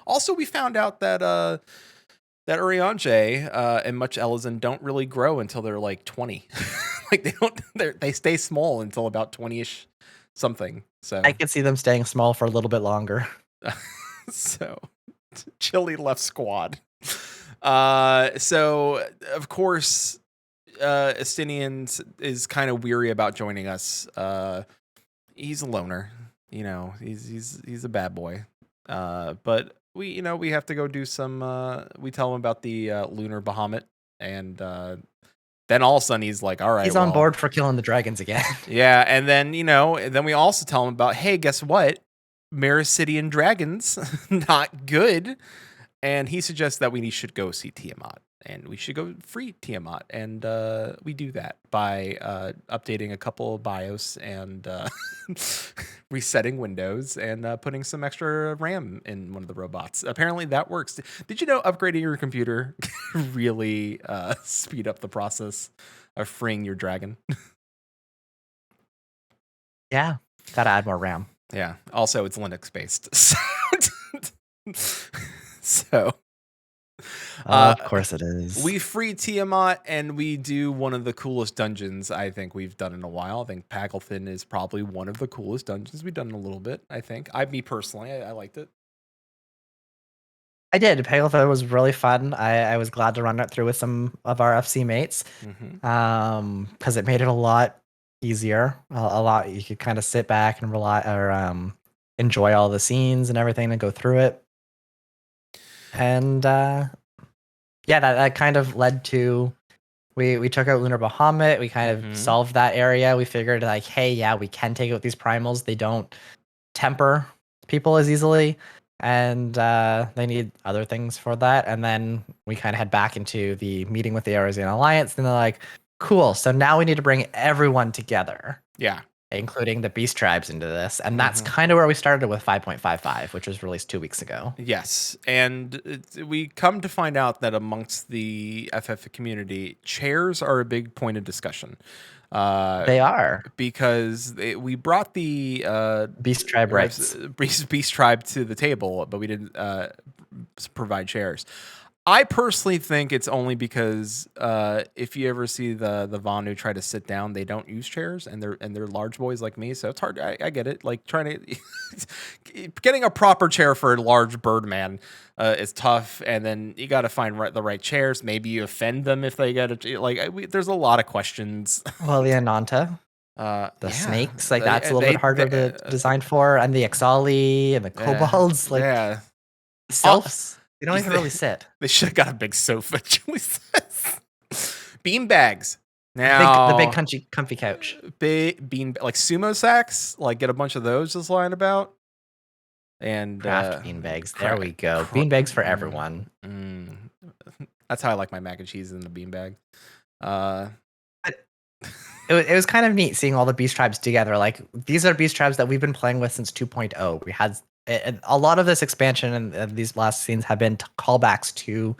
also we found out that that Urianger and Much Elizin don't really grow until they're like 20. Like they stay small until about 20ish something. So I could see them staying small for a little bit longer. So Chili left squad. So of course Estinian is kind of weary about joining us. He's a loner, you know, he's a bad boy. But we have to go do some we tell him about the Lunar Bahamut, and then all of a sudden he's like, all right, he's on board for killing the dragons again. Yeah, and then then we also tell him about, hey, guess what? Mericidian dragons, not good. And he suggests that we should go see Tiamat, and we should go free Tiamat, and we do that by updating a couple of BIOS and resetting Windows and putting some extra RAM in one of the robots. Apparently that works. Did you know upgrading your computer really speed up the process of freeing your dragon? Yeah, gotta add more RAM. Yeah. Also, it's Linux based. So of course it is. We free Tiamat, and we do one of the coolest dungeons I think we've done in a while. I think Paglethin is probably one of the coolest dungeons we've done in a little bit. I think me personally, I liked it. I did. Paglethin was really fun. I was glad to run it through with some of our FC mates, because it made it a lot easier. A lot you could kind of sit back and enjoy all the scenes and everything and go through it. And yeah, that kind of led to we took out Lunar Bahamut. We kind of solved that area. We figured like, hey, yeah, we can take out these primals. They don't temper people as easily, and they need other things for that. And then we kind of head back into the meeting with the Arisian Alliance, and they're like, cool, so now we need to bring everyone together. Yeah. Including the beast tribes into this. And that's kind of where we started with 5.55, which was released 2 weeks ago. Yes. And we come to find out that amongst the FF community, chairs are a big point of discussion. They are. Because we brought the beast tribe rights. Beast tribe to the table, but we didn't provide chairs. I personally think it's only because if you ever see the Vanu try to sit down, they don't use chairs, and they're large boys like me, so it's hard. I get it. Like trying to getting a proper chair for a large bird man is tough, and then you got to find the right chairs. Maybe you offend them if they get there's a lot of questions. Well, the Ananta. The snakes, like that's a little bit harder to design for, and the Exali and the kobolds, like selves. They don't even really sit. They should have got a big sofa. Julie says. Bean bags. Now the big comfy couch. Big bean like sumo sacks. Like get a bunch of those just lying about. And craft bean bags. There we go. Bean bags for everyone. That's how I like my mac and cheese in the bean bag. it was kind of neat seeing all the beast tribes together. Like these are beast tribes that we've been playing with since 2.0. We had a lot of this expansion and these last scenes have been callbacks to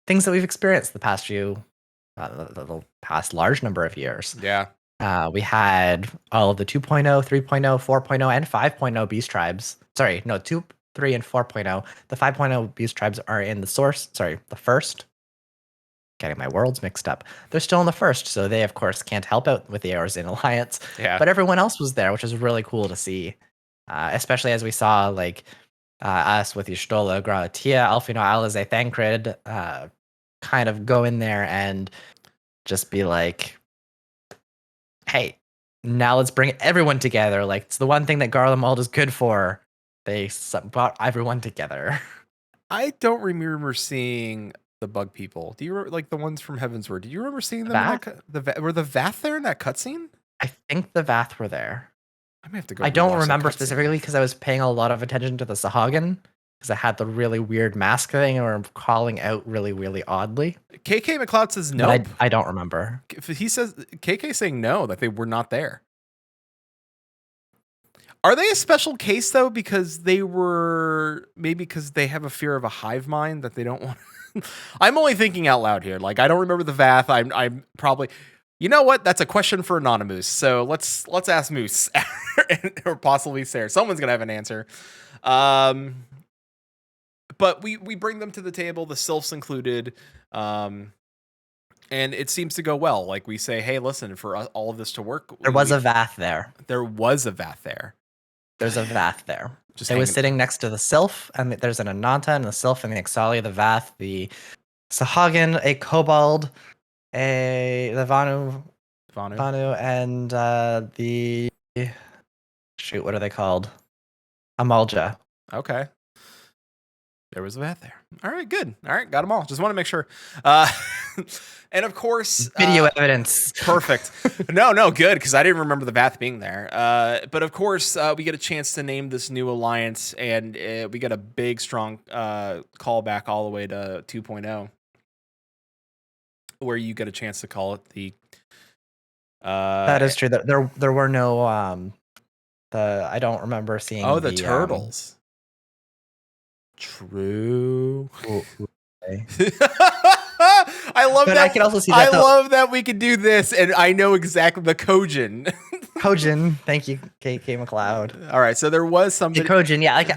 things that we've experienced the past the past large number of years. Yeah. We had all of the 2.0, 3.0, 4.0, and 5.0 beast tribes. Sorry, no, 2, 3, and 4.0. The 5.0 beast tribes are in the source. Sorry, the first. Getting my worlds mixed up. They're still in the first, so they of course can't help out with the Eorzean Alliance. Yeah. But everyone else was there, which was really cool to see. Especially as we saw like us with Y'shtola, Gratia, Alfino, Alize, Thancred, kind of go in there and just be like, hey, now let's bring everyone together. Like it's the one thing that Garlemald is good for. They brought everyone together. I don't remember seeing the bug people. Do you remember, like the ones from Heavensward? Do you remember seeing them? Were the Vath there in that cutscene? I think the Vath were there. I may have to go. I don't remember specifically because I was paying a lot of attention to the Sahagin because I had the really weird mask thing and were calling out really, really oddly. KK McLeod says no. I don't remember. He says KK saying no, that they were not there. Are they a special case though? Because they were because they have a fear of a hive mind that they don't want. I'm only thinking out loud here. Like I don't remember the Vath. I'm probably. You know what? That's a question for Anonymous. So let's ask Moose or possibly Sarah. Someone's gonna have an answer. But we bring them to the table, the sylphs included, and it seems to go well. Like we say, hey, listen, for all of this to work, there was a Vath there. There was a Vath there. There's a Vath there. It was sitting next to the sylph, and there's an Ananta and the sylph and the Ixalia, the Vath, the Sahagin, a Kobold, the Vanu, and the what are they called? Amalja. Okay. There was a Vath there. All right, good. All right, got them all. Just want to make sure. And of course, video evidence. Perfect. No, good, because I didn't remember the Vath being there. But of course, we get a chance to name this new alliance, and we get a big, strong callback all the way to 2.0, where you get a chance to call it the. That is true. There were no I don't remember seeing. Oh, the turtles. True. I love that. I can also see that. I love that we can do this, and I know exactly the Kojin. Kojin, thank you, KK McLeod. All right, so there was something. The Kojin, yeah. Like,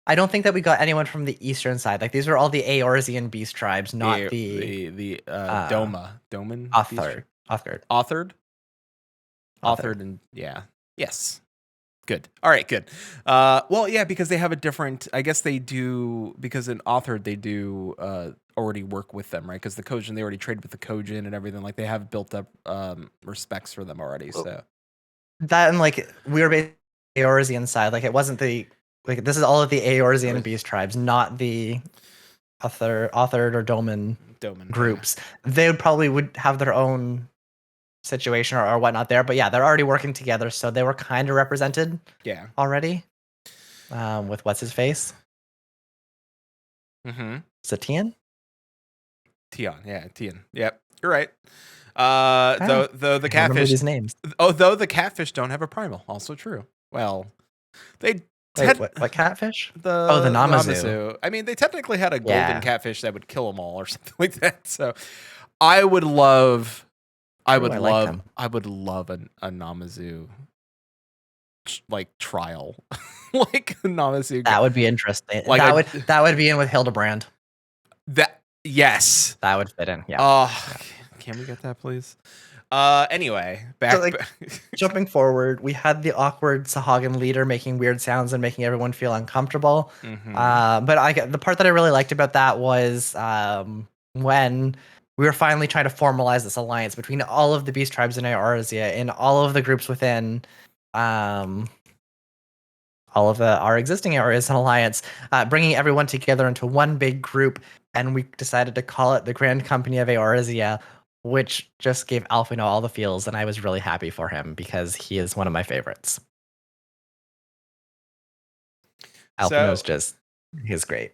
I don't think that we got anyone from the eastern side. Like these were all the Eorzean beast tribes, not the Doman. Authored, and yeah, yes. Good. All right, good. Well, yeah, because they have a different. I guess they do because in Authored they do already work with them, right? Because the Kojin, they already trade with the Kojin and everything. Like they have built up respects for them already. So that and like we were based on the Eorzean side. Like it wasn't this is all of the Eorzean beast tribes, not the Authored or Doman groups. Yeah. They would have their own situation or whatnot there, but yeah, they're already working together, so they were kind of represented already with what's his face. Is it Tian? Tian. Yep, you're right. Though the catfish these names. Though the catfish don't have a primal, also true. Well, they what catfish? The Namazu. I mean, they technically had a golden catfish that would kill them all or something like that. So I would love a Namazu like trial, like a Namazu. That would be interesting. Like that would be in with Hildebrand. That would fit in. Yeah. Can we get that, please? Anyway, jumping forward, we had the awkward Sahagin leader making weird sounds and making everyone feel uncomfortable. But the part that I really liked about that was when we were finally trying to formalize this alliance between all of the beast tribes in Eorzea and all of the groups within all of our existing areas in alliance, bringing everyone together into one big group, and we decided to call it the Grand Company of Eorzea, which just gave Alfino all the feels, and I was really happy for him because he is one of my favorites. Alfino's he's great.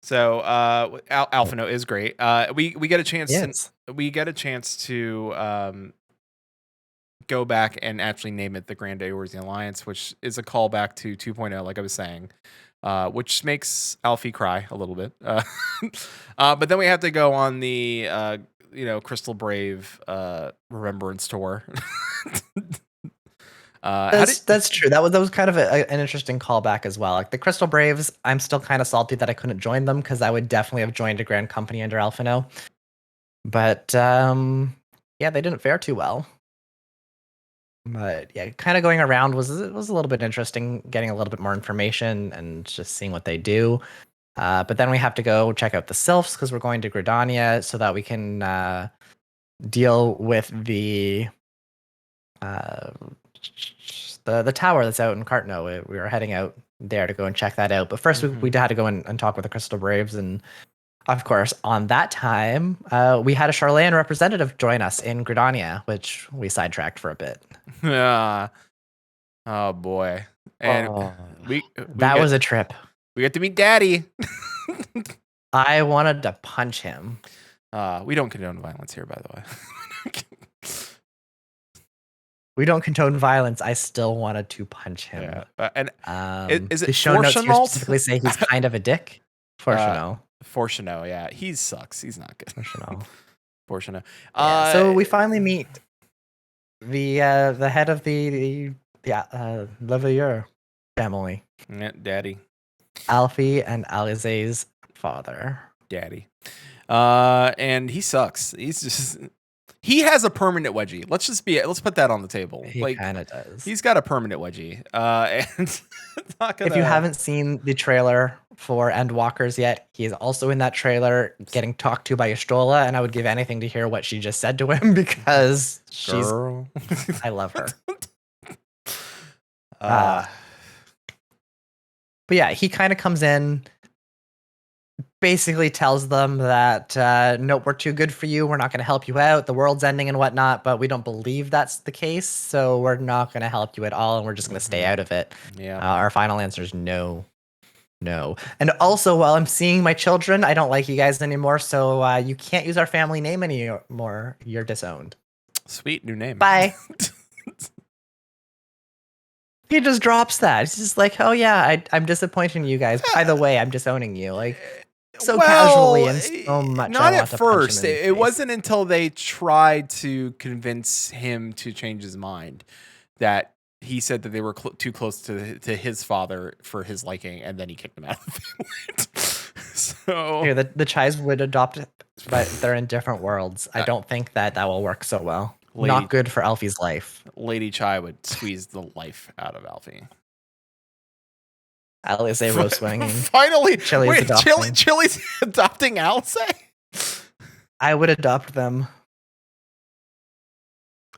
So Alphino is great. We get a chance Yes. to go back and actually name it the Grand Eorzean Alliance, which is a callback to 2.0, like I was saying, which makes Alfie cry a little bit. But then we have to go on the Crystal Brave Remembrance Tour. That's true. That was kind of an interesting callback as well. Like the Crystal Braves, I'm still kind of salty that I couldn't join them because I would definitely have joined a grand company under Alphino. But yeah, they didn't fare too well. But yeah, kind of going around was a little bit interesting, getting a little bit more information and just seeing what they do. But then we have to go check out the Sylphs because we're going to Gridania so that we can deal with the tower that's out in Cartno. We were heading out there to go and check that out. But first, we had to go and talk with the Crystal Braves. And of course, on that time, we had a Charlayan representative join us in Gridania, which we sidetracked for a bit. Oh boy. And that was a trip. We got to meet Daddy. I wanted to punch him. We don't condone violence here, by the way. We don't condone violence. I still wanted to punch him. Yeah. And is it the show notes here Fortunal? specifically say he's kind of a dick? Fortunal, yeah. He sucks. He's not good. Fortunal. So we finally meet the head of the Leveilleur family. Yeah, Daddy. Alfie and Alizé's father. Daddy. And he sucks. He has a permanent wedgie. Let's put that on the table. He kind of does. He's got a permanent wedgie. And if you haven't seen the trailer for Endwalkers yet, he is also in that trailer getting talked to by Y'shtola, and I would give anything to hear what she just said to him because I love her. But yeah, he kind of comes in, basically tells them that, nope, we're too good for you. We're not going to help you out. The world's ending and whatnot, but we don't believe that's the case. So we're not going to help you at all. And we're just going to stay out of it. Yeah. Our final answer is no. And also, while I'm seeing my children, I don't like you guys anymore. So you can't use our family name anymore. You're disowned. Sweet new name. Bye. He just drops that. He's just like, oh yeah, I'm disappointed in you guys. By the way, I'm disowning you. Like so casually and so much. Not at first. It wasn't until they tried to convince him to change his mind that he said that they were too close to his father for his liking, and then he kicked them out of the family. So here, the Chais would adopt it, but they're in different worlds. I don't think that will work so well. Not good for Alfie's life. Lady Chai would squeeze the life out of Alfie. Alizé rose swinging. Finally, Chili's Chili's adopting Alizé? I would adopt them.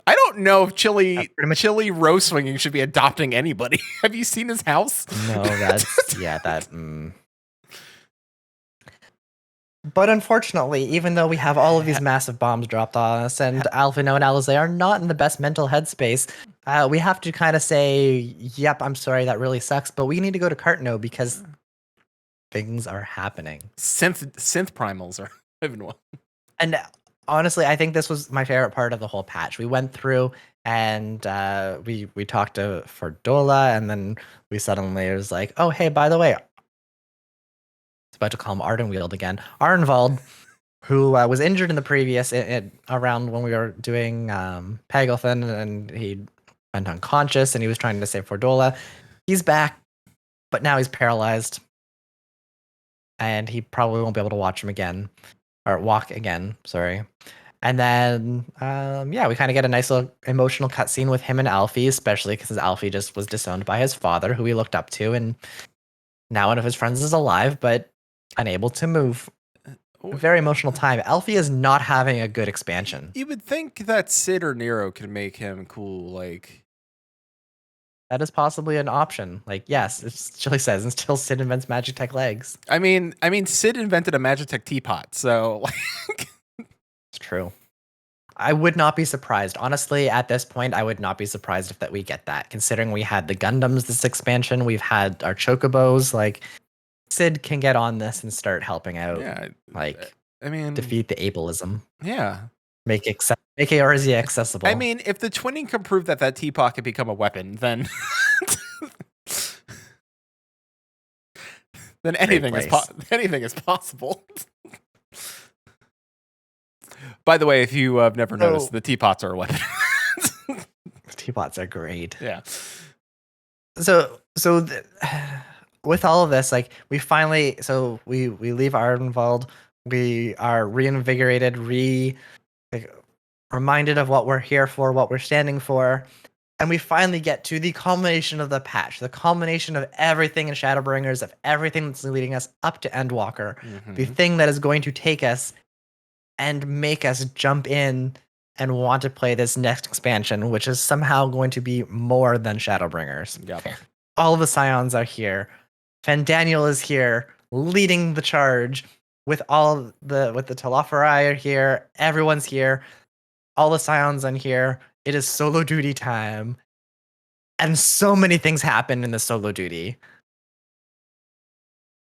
I don't know if Chili rose swinging should be adopting anybody. Have you seen his house? No, But unfortunately, even though we have all of these massive bombs dropped on us, and Alphino and Alizé are not in the best mental headspace, we have to kind of say, yep, I'm sorry, that really sucks, but we need to go to Cartno because things are happening. Synth primals are living well. And honestly, I think this was my favorite part of the whole patch. We went through and we talked to Fordola, and then we suddenly was like, oh, hey, by the way, about to call him Ardenweald again. Arnvald, who was injured in the previous around when we were doing Pagelthin, and he went unconscious, and he was trying to save Fordola. He's back, but now he's paralyzed, and he probably won't be able to walk again. Sorry. And then, we kind of get a nice little emotional cutscene with him and Alfie, especially because Alfie just was disowned by his father, who he looked up to, and now one of his friends is alive, but unable to move. A very emotional time. Alfie is not having a good expansion. You would think that Sid or Nero could make him cool, like that is possibly an option. Like, yes, it's Chili says, and still Sid invents Magitech legs. I mean, Sid invented a Magitech teapot, so like it's true. I would not be surprised. Honestly, at this point, I would not be surprised if we get that. Considering we had the Gundams this expansion, we've had our Chocobos, like Sid can get on this and start helping out. Yeah, Like, I mean, defeat the ableism. Yeah. Make ARZ accessible. I mean, if the twinning can prove that teapot can become a weapon, then then anything is possible. By the way, if you have never noticed, the teapots are a weapon. Teapots are great. Yeah. So with all of this, like we finally, we leave Ardenwald. We are reinvigorated, reminded of what we're here for, what we're standing for. And we finally get to the culmination of the patch, the culmination of everything in Shadowbringers, of everything that's leading us up to Endwalker, the thing that is going to take us and make us jump in and want to play this next expansion, which is somehow going to be more than Shadowbringers. Yep. All of the Scions are here. Fandaniel is here, leading the charge with the Telophori are here. Everyone's here. All the Scions are here. It is solo duty time. And so many things happen in the solo duty.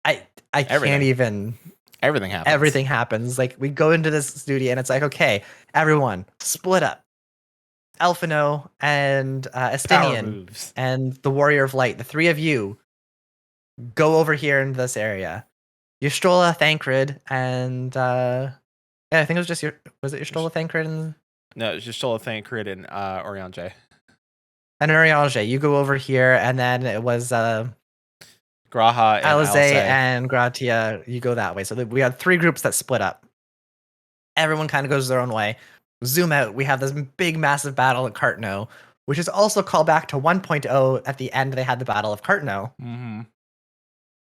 I can't even. Everything happens. Everything happens. Like, we go into this duty and it's like, okay, everyone, split up. Elfino and Estinian and the Warrior of Light, the three of you, go over here in this area. Ystrola, Thancred, and I think it was just was it Ystrola, Thancred, and no, it's Ystrola, Thancred, and Oriange. And Oriange, you go over here, and then it was Graha and Alize and Gratia. You go that way. So we had three groups that split up. Everyone kind of goes their own way. Zoom out. We have this big, massive battle at Cartno, which is also called back to 1.0. At the end, they had the Battle of Cartno.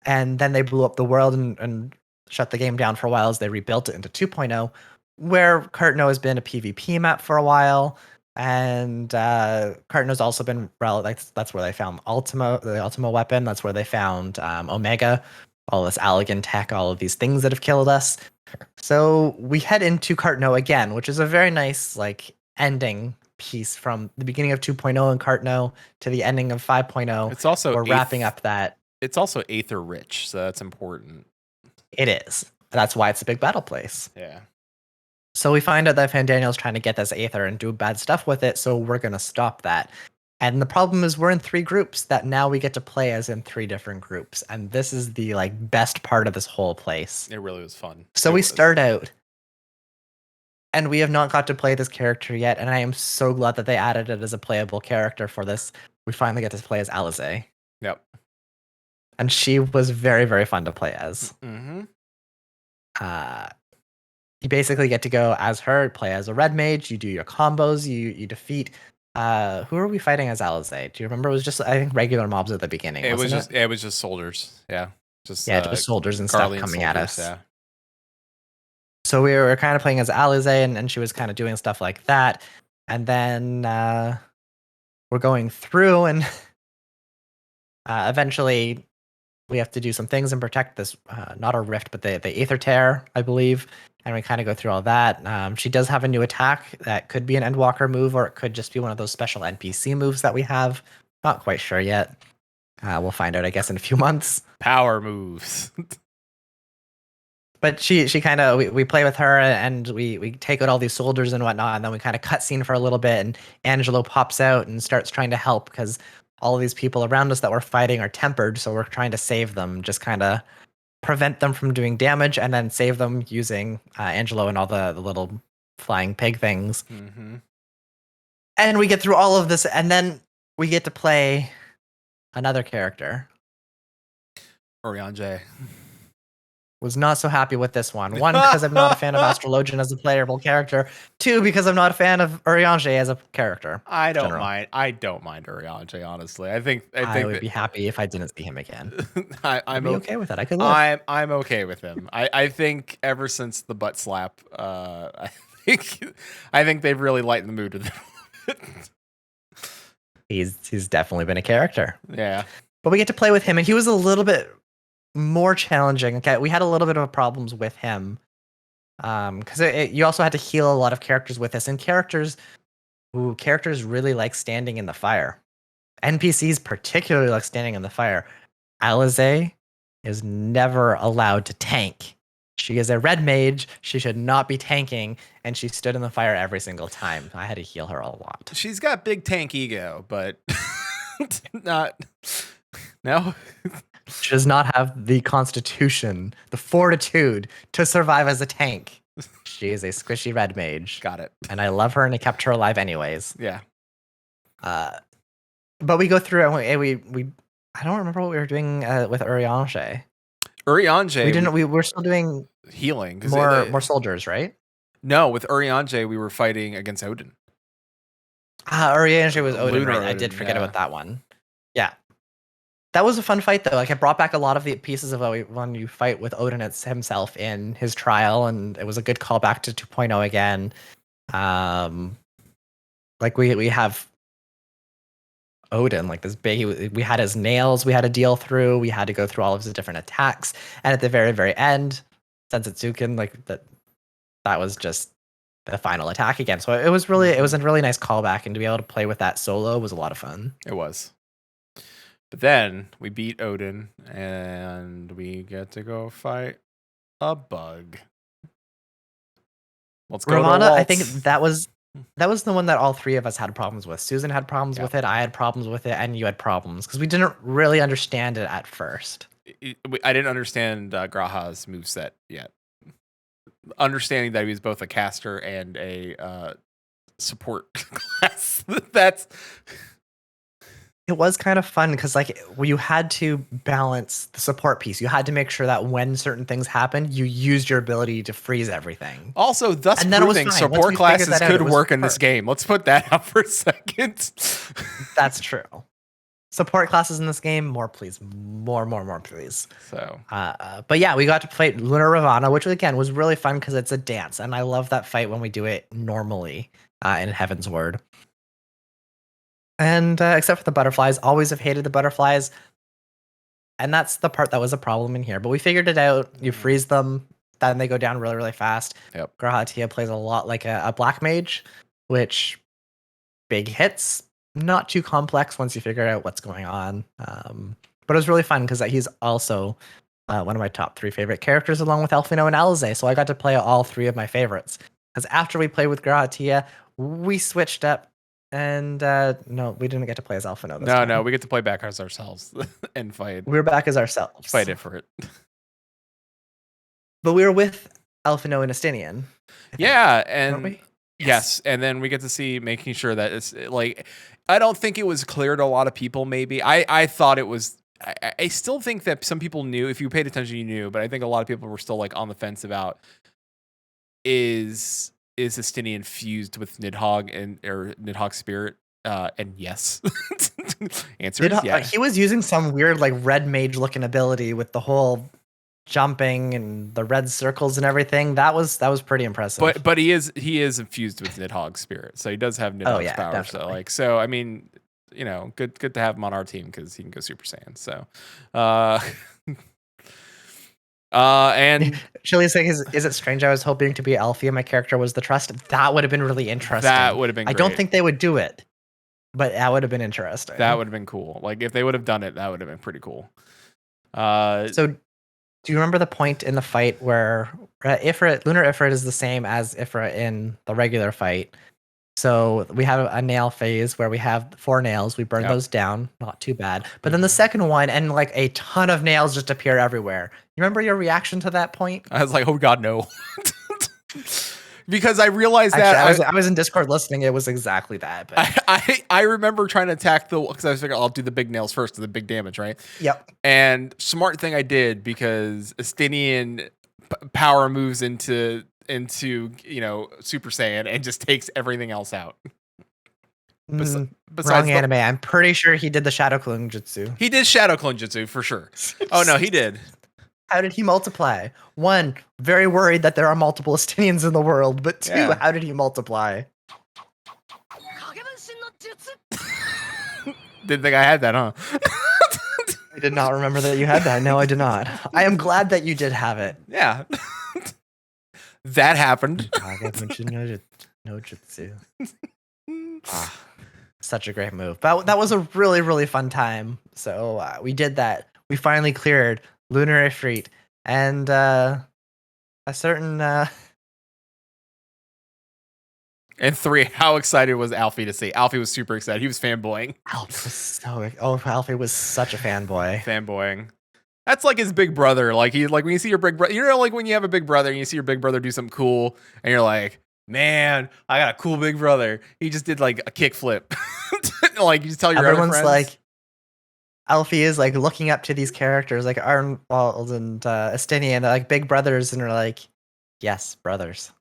And then they blew up the world and shut the game down for a while as they rebuilt it into 2.0, where Cartno has been a PvP map for a while. And Cartno's also been that's where they found the Ultima weapon. That's where they found Omega, all this Allegan tech, all of these things that have killed us. So we head into Cartno again, which is a very nice like ending piece from the beginning of 2.0 in Cartno to the ending of 5.0. It's also we're wrapping up that. It's also Aether rich, so that's important. It is. That's why it's a big battle place. Yeah. So we find out that Fandaniel's trying to get this Aether and do bad stuff with it, so we're going to stop that. And the problem is we're in three groups that now we get to play as in three different groups. And this is the like best part of this whole place. It really was fun. So we start out and we have not got to play this character yet. And I am so glad that they added it as a playable character for this. We finally get to play as Alize. Yep. And she was very, very fun to play as. You basically get to go as her, play as a red mage. You do your combos. You defeat. Who are we fighting as Alize? Do you remember? It was just, I think, regular mobs at the beginning. It was just soldiers. Yeah. Just soldiers and stuff coming at us. Yeah. So we were kind of playing as Alize, and she was kind of doing stuff like that. And then we're going through, and eventually we have to do some things and protect this, not a rift, but the Aether Tear, I believe. And we kind of go through all that. She does have a new attack that could be an Endwalker move, or it could just be one of those special NPC moves that we have. Not quite sure yet. We'll find out, I guess, in a few months. Power moves. But she kind of, we play with her, and we take out all these soldiers and whatnot, and then we kind of cutscene for a little bit, and Angelo pops out and starts trying to help because all of these people around us that we're fighting are tempered, so we're trying to save them, just kind of prevent them from doing damage, and then save them using Angelo and all the little flying pig things. And we get through all of this, and then we get to play another character. Oriange. Was not so happy with this one. One, because I'm not a fan of Astrologian as a playable character. Two, because I'm not a fan of Oriange as a character. I don't mind Oriange, honestly. I think I would be happy if I didn't see him again. I'm okay with that. I could live. I'm okay with him. I think ever since the butt slap, I think they've really lightened the mood with him. He's definitely been a character. Yeah. But we get to play with him, and he was a little bit more challenging. Okay, we had a little bit of problems with him because you also had to heal a lot of characters with this, and characters really like standing in the fire. NPCs particularly like standing in the fire. Alize is never allowed to tank. She is a red mage. She should not be tanking, and she stood in the fire every single time. I had to heal her a lot. She's got big tank ego, but not. No. She does not have the constitution, the fortitude to survive as a tank. She is a squishy red mage. Got it. And I love her, and I kept her alive anyways. Yeah. But we go through and we I don't remember what we were doing with Urianger. We were still doing healing. More soldiers, right? No, with Urianger, we were fighting against Odin. Urianger was Odin, Lunar right? I Odin, did forget yeah. about that one. Yeah. That was a fun fight, though. Like, it brought back a lot of the pieces of when you fight with Odin himself in his trial, and it was a good callback to 2.0 again. Like, we have Odin, like this big, we had his nails we had to deal through. We had to go through all of his different attacks. And at the very, very end, Sensitsuken, like that was just the final attack again. So it was a really nice callback, and to be able to play with that solo was a lot of fun. It was. But then we beat Odin, and we get to go fight a bug. Let's go Ravana, to I think that was the one that all three of us had problems with. Susan had problems with it, I had problems with it, and you had problems because we didn't really understand it at first. I didn't understand Graha's moveset yet. Understanding that he was both a caster and a support class. It was kind of fun because you had to balance the support piece. You had to make sure that when certain things happened, you used your ability to freeze everything. Also, thus proving support classes could work in this game. Let's put that up for a second. That's true. Support classes in this game, more please. More please. So, but yeah, we got to play Lunar Ravana, which again was really fun because it's a dance, and I love that fight when we do it normally in Heavensward. And except for the butterflies, always have hated the butterflies. And that's the part that was a problem in here. But we figured it out. You freeze them, then they go down really, really fast. Yep. Grahatia plays a lot like a black mage, which big hits, not too complex once you figure out what's going on. But it was really fun because he's also one of my top 3 favorite characters, along with Elfino and Alize. So I got to play all 3 of my favorites. Because after we played with Grahatia, we switched up. And no, we didn't get to play as Elfino. No, we get to play back as ourselves and fight. We're back as ourselves. Fight it for it. But we were with Elfino and Estinian. Yeah, and yes, and then we get to see making sure that it's like, I don't think it was clear to a lot of people. Maybe I thought it was. I still think that some people knew. If you paid attention, you knew. But I think a lot of people were still like on the fence about is Estinian fused with Nidhogg or Nidhogg spirit? And yes. Answer is yes. He was using some weird like red mage looking ability with the whole jumping and the red circles and everything. That was pretty impressive. But he is infused with Nidhogg spirit, so he does have Nidhogg's power. Definitely. So I mean, good to have him on our team because he can go Super Saiyan. So. And Chili's saying, is it strange? I was hoping to be Alfie and my character was the trust. That would have been really interesting. That would have been great. I don't think they would do it, but that would have been interesting. That would have been cool. Like if they would have done it, that would have been pretty cool. So do you remember the point in the fight where Lunar Ifrit is the same as Ifrit in the regular fight? So we have a nail phase where we have 4 nails. We burn those down. Not too bad. But then the second one, and like a ton of nails just appear everywhere. You remember your reaction to that point? I was like, oh God, no. Because I realized that I was in Discord listening. It was exactly that. But I remember trying to attack because I was figuring I'll do the big nails first to the big damage, right? Yep. And smart thing I did because Estinian power moves into Super Saiyan and just takes everything else out. Besides wrong anime. I'm pretty sure he did the Shadow Clone Jutsu. He did Shadow Clone Jutsu for sure. Oh no, he did. How did he multiply? 1, very worried that there are multiple Estinians in the world, but 2, how did he multiply? Didn't think I had that, huh? I did not remember that you had that. No, I did not. I am glad that you did have it. Yeah. That happened. No jutsu. Such a great move. But that was a really, really fun time. So we did that. We finally cleared Lunar Ifrit, and a certain And 3, how excited was Alfie to see? Alfie was super excited. He was fanboying. Alfie was such a fanboy. Fanboying. That's like his big brother. Like when you see your big brother, like when you have a big brother and you see your big brother do something cool, and you're like, man, I got a cool big brother. He just did like a kickflip. Like you just tell your Everyone's other friends. like, Alfie is like looking up to these characters like Arnwald and Estinian, they're like big brothers, and they're like, yes, brothers.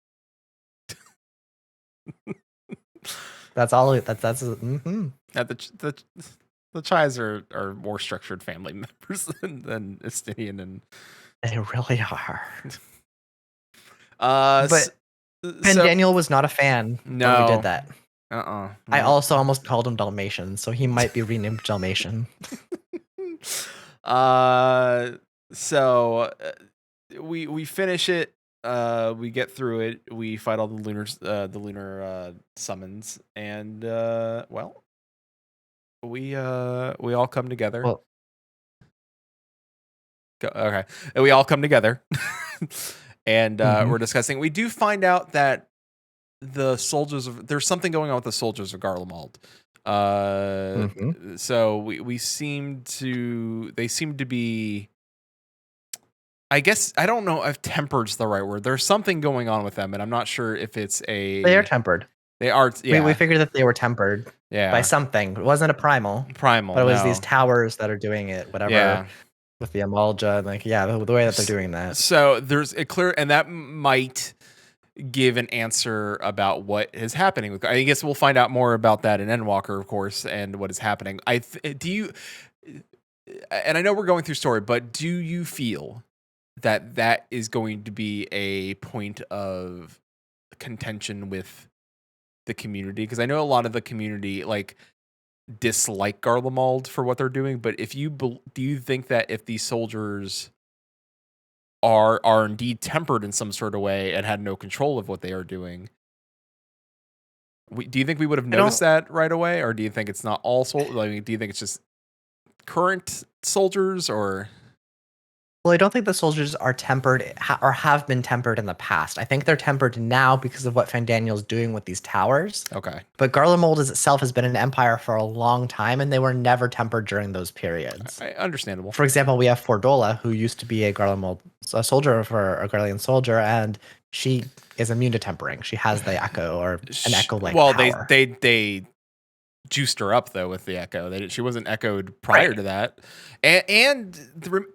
That's all. That's. Mm-hmm. The Chais are more structured family members than Estinian and. They really are. But Daniel was not a fan when we did that. I also almost called him Dalmatian, so he might be renamed Dalmatian. So we finish it. We get through it. We fight all the lunar summons, and well, we all come together. Well, okay, and we all come together, and we're discussing. We do find out that the soldiers there's something going on with the soldiers of Garlemald. So they seem to be, I guess, I don't know if tempered's the right word. There's something going on with them, and I'm not sure if it's they are tempered. They are. Yeah. We figured that they were tempered by something. It wasn't a primal, but it was these towers that are doing it, whatever. Yeah. With the Amalja, like the way that they're doing that. So there's a clear, and that might give an answer about what is happening. I guess we'll find out more about that in Endwalker, of course, and what is happening. Do you? And I know we're going through story, but do you feel that is going to be a point of contention with the community? Because I know a lot of the community dislike Garlemald for what they're doing, but do you think that if these soldiers are indeed tempered in some sort of way and had no control of what they are doing, do you think we would have noticed that right away, or do you think it's not all soldiers? Do you think it's just current soldiers, or? Well, I don't think the soldiers are tempered or have been tempered in the past. I think they're tempered now because of what Fandaniel's doing with these towers. Okay. But Garlemald itself has been an empire for a long time, and they were never tempered during those periods. Understandable. For example, we have Fordola, who used to be a Garlemald soldier for a Garlean soldier, and she is immune to tempering. She has the echo or an echo-like power. Well, they juiced her up though with the echo. She wasn't echoed prior to that, and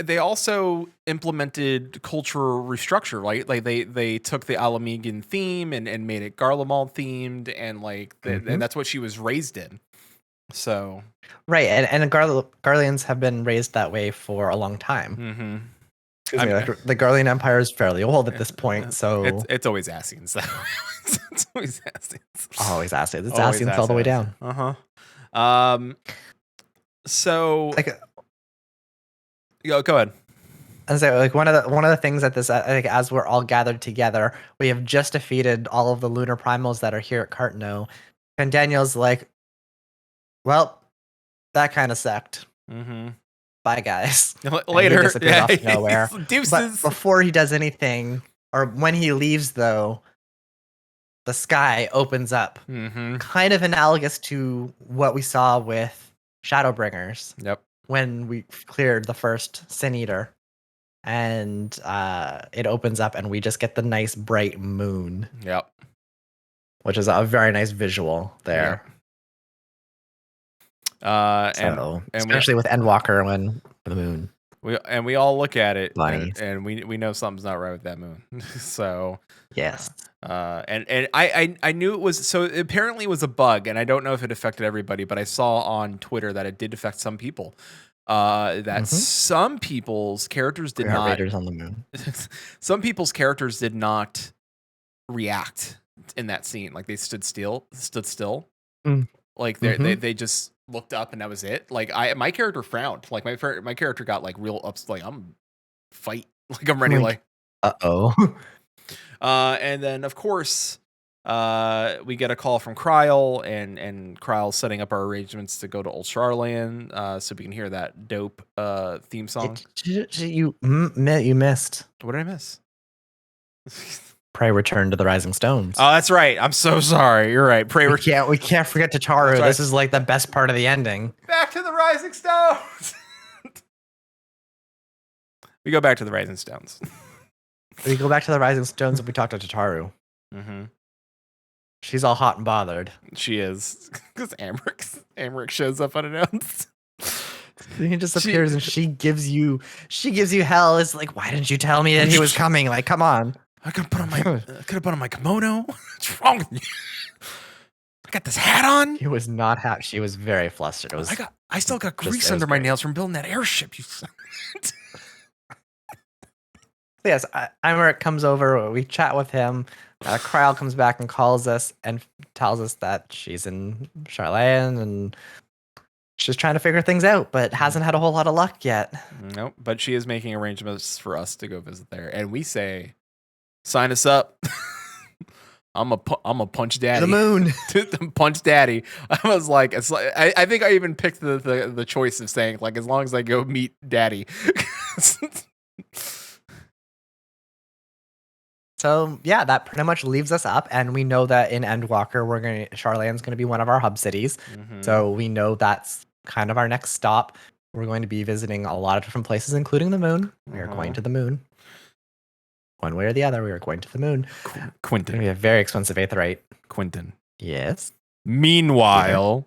they also implemented cultural restructure. Right, like they took the Alamegan theme and made it Garlemald themed, and and that's what she was raised in. So right, and Garleans have been raised that way for a long time. Mm-hmm. The Garlean Empire is fairly old at this point, so it's always Asians. It's always Asians. Always Asians. It's Asians all the way down. So go ahead. And so, one of the things that this, I think, as we're all gathered together, we have just defeated all of the lunar primals that are here at Cartno, and Daniel's like, "Well, that kind of sucked. Bye, guys." Later, he disappeared off nowhere. Deuces. But before he does anything, or when he leaves, though, the sky opens up, kind of analogous to what we saw with Shadowbringers. Yep. When we cleared the first Sin Eater, and it opens up, and we just get the nice bright moon. Yep. Which is a very nice visual there. And especially with Endwalker when the moon. We all look at it, and we know something's not right with that moon. So yes. And I knew it was, so apparently it was a bug, and I don't know if it affected everybody, but I saw on Twitter that it did affect some people. That some people's characters did not. Raiders on the moon. Some people's characters did not react in that scene. Like they stood still. Like they just looked up, and that was it. Like my character frowned. Like my character got real ups. Like I'm fight. Like I'm ready. Uh-oh. And then of course We get a call from Kryl, and Kryl's setting up our arrangements to go to Old Charland, so we can hear that dope theme song. You missed. What did I miss? Pray return to the Rising Stones. Oh, that's right. I'm so sorry. You're right. Pray we can't forget Tataru. Right. This is like the best part of the ending. Back to the Rising Stones. We go back to the Rising Stones. We go back to the Rising Stones and we talk to Tataru. Mm-hmm. She's all hot and bothered. She is, because Amric shows up unannounced. He just appears and she gives you hell. It's like, why didn't you tell me that he was coming? Like, come on. I could have put on my kimono. What's wrong with me? I got this hat on. He was not happy. She was very flustered. It was. I still got grease under my nails from building that airship. You. Yes, Imeric comes over. We chat with him. Kryl comes back and calls us and tells us that she's in Charland and she's trying to figure things out, but hasn't had a whole lot of luck yet. Nope, but she is making arrangements for us to go visit there, and we say, "Sign us up." I'm a punch daddy. The moon. Punch daddy. I was like, it's like I think I even picked the choice of saying like, as long as I go meet daddy. So yeah, that pretty much leaves us up, and we know that in Endwalker, Charland's going to be one of our hub cities. Mm-hmm. So we know that's kind of our next stop. We're going to be visiting a lot of different places, including the moon. We are going to the moon. One way or the other, we are going to the moon. Quinton. We have very expensive aetheryte. Quinton. Yes. Meanwhile.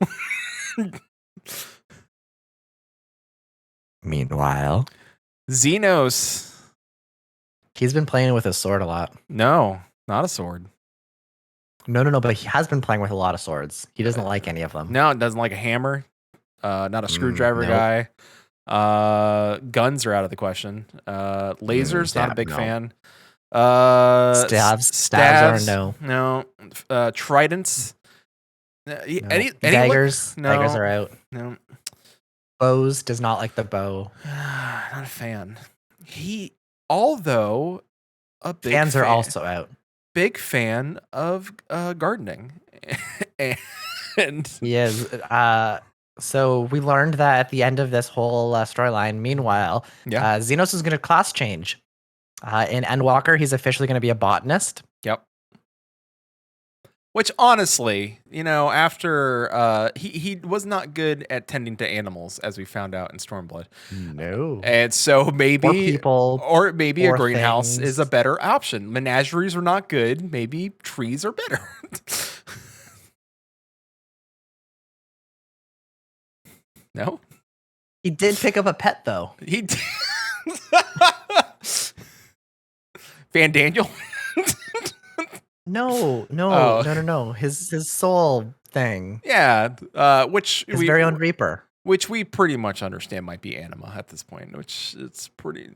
Meanwhile. Xenos. He's been playing with his sword a lot. No, not a sword. No, but he has been playing with a lot of swords. He doesn't like any of them. No, it doesn't like a hammer. Not a screwdriver guy. Guns are out of the question. Lasers, not a big fan. Stabs are no. No. Tridents. Any daggers. No. Daggers are out. No. Bows does not like the bow. Not a fan. Although a big fans fan, are also out. Big fan of gardening. And he is. So we learned that at the end of this whole storyline. Meanwhile, Xenos is going to class change. In Endwalker, he's officially going to be a botanist. Yep. Which honestly, after he was not good at tending to animals, as we found out in Stormblood. No. And so maybe or maybe a greenhouse is a better option. Menageries are not good. Maybe trees are better. No? He did pick up a pet though. He did. Van Daniel? No. His soul thing. Yeah, which his very own Reaper. Which we pretty much understand might be Anima at this point, which it's pretty...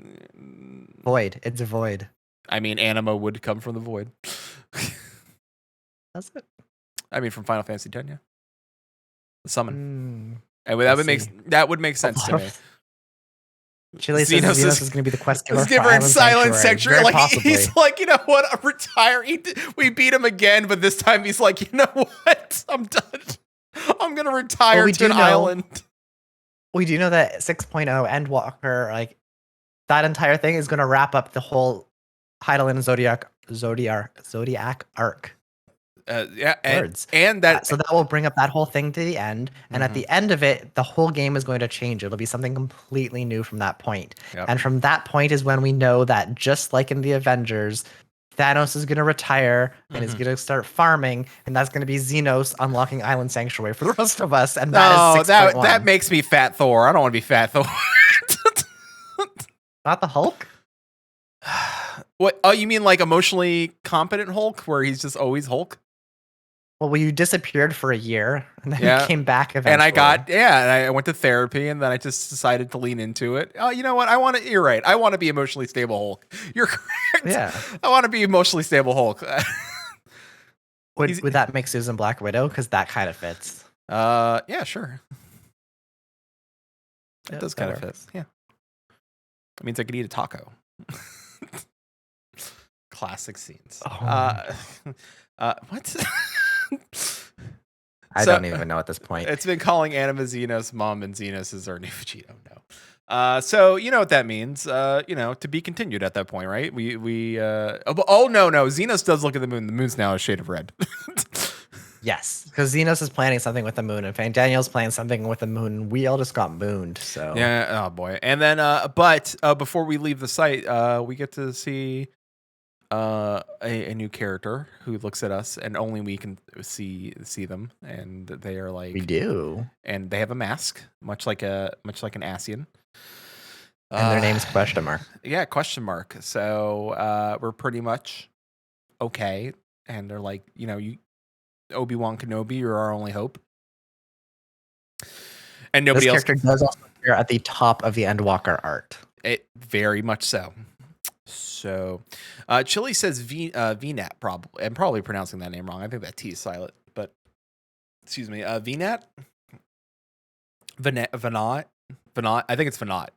Void. It's a void. I mean, Anima would come from the void. That's it. I mean, from Final Fantasy X, yeah. The summon. And that would make sense to me. Chile says Xenos is going to be the quest giver in Silent Sanctuary. Like he's like, you know what? I'm retiring. We beat him again, but this time he's like, you know what? I'm done. I'm going to retire to an island. We do know that 6.0 Endwalker, like that entire thing is going to wrap up the whole Hydaelyn Zodiac arc. And that so that will bring up that whole thing to the end, and at the end of it, the whole game is going to change. It'll be something completely new from that point. And from that point is when we know that, just like in the Avengers, Thanos is going to retire and is going to start farming, and that's going to be Xenos unlocking Island Sanctuary for the rest of us. And that is 6.1. That makes me Fat Thor. I don't want to be Fat Thor. Not the Hulk? What? Oh, you mean like emotionally competent Hulk, where he's just always Hulk? Well, you disappeared for a year, and then you came back eventually. And I went to therapy, and then I just decided to lean into it. Oh, you know what? You're right. I want to be emotionally stable Hulk. You're correct. Yeah. I want to be emotionally stable Hulk. Would that make Susan Black Widow? Because that kind of fits. Yeah, sure. It does kind of fit. Yeah. It means I could eat a taco. classic scenes. Oh. What? I don't even know at this point. It's been calling Anima Xenos mom, and Xenos is our new Vegito. No. So you know what that means. To be continued at that point, right? No. Xenos does look at the moon. The moon's now a shade of red. Yes, because Xenos is planning something with the moon, and Daniel's planning something with the moon. We all just got mooned, so yeah. Oh boy. And then, but before we leave the site, we get to see a new character who looks at us, and only we can see them, and they are like, we do, and they have a mask, much like an Asian. And their name's question mark. Yeah, question mark. So we're pretty much okay, and they're like, Obi-Wan Kenobi, you're our only hope. And nobody else. This character does also appear at the top of the Endwalker art. It very much so. So, Chili says VNAT, probably. I'm probably pronouncing that name wrong. I think that T is silent, but excuse me. VNAT? Vanat? I think it's Vanat.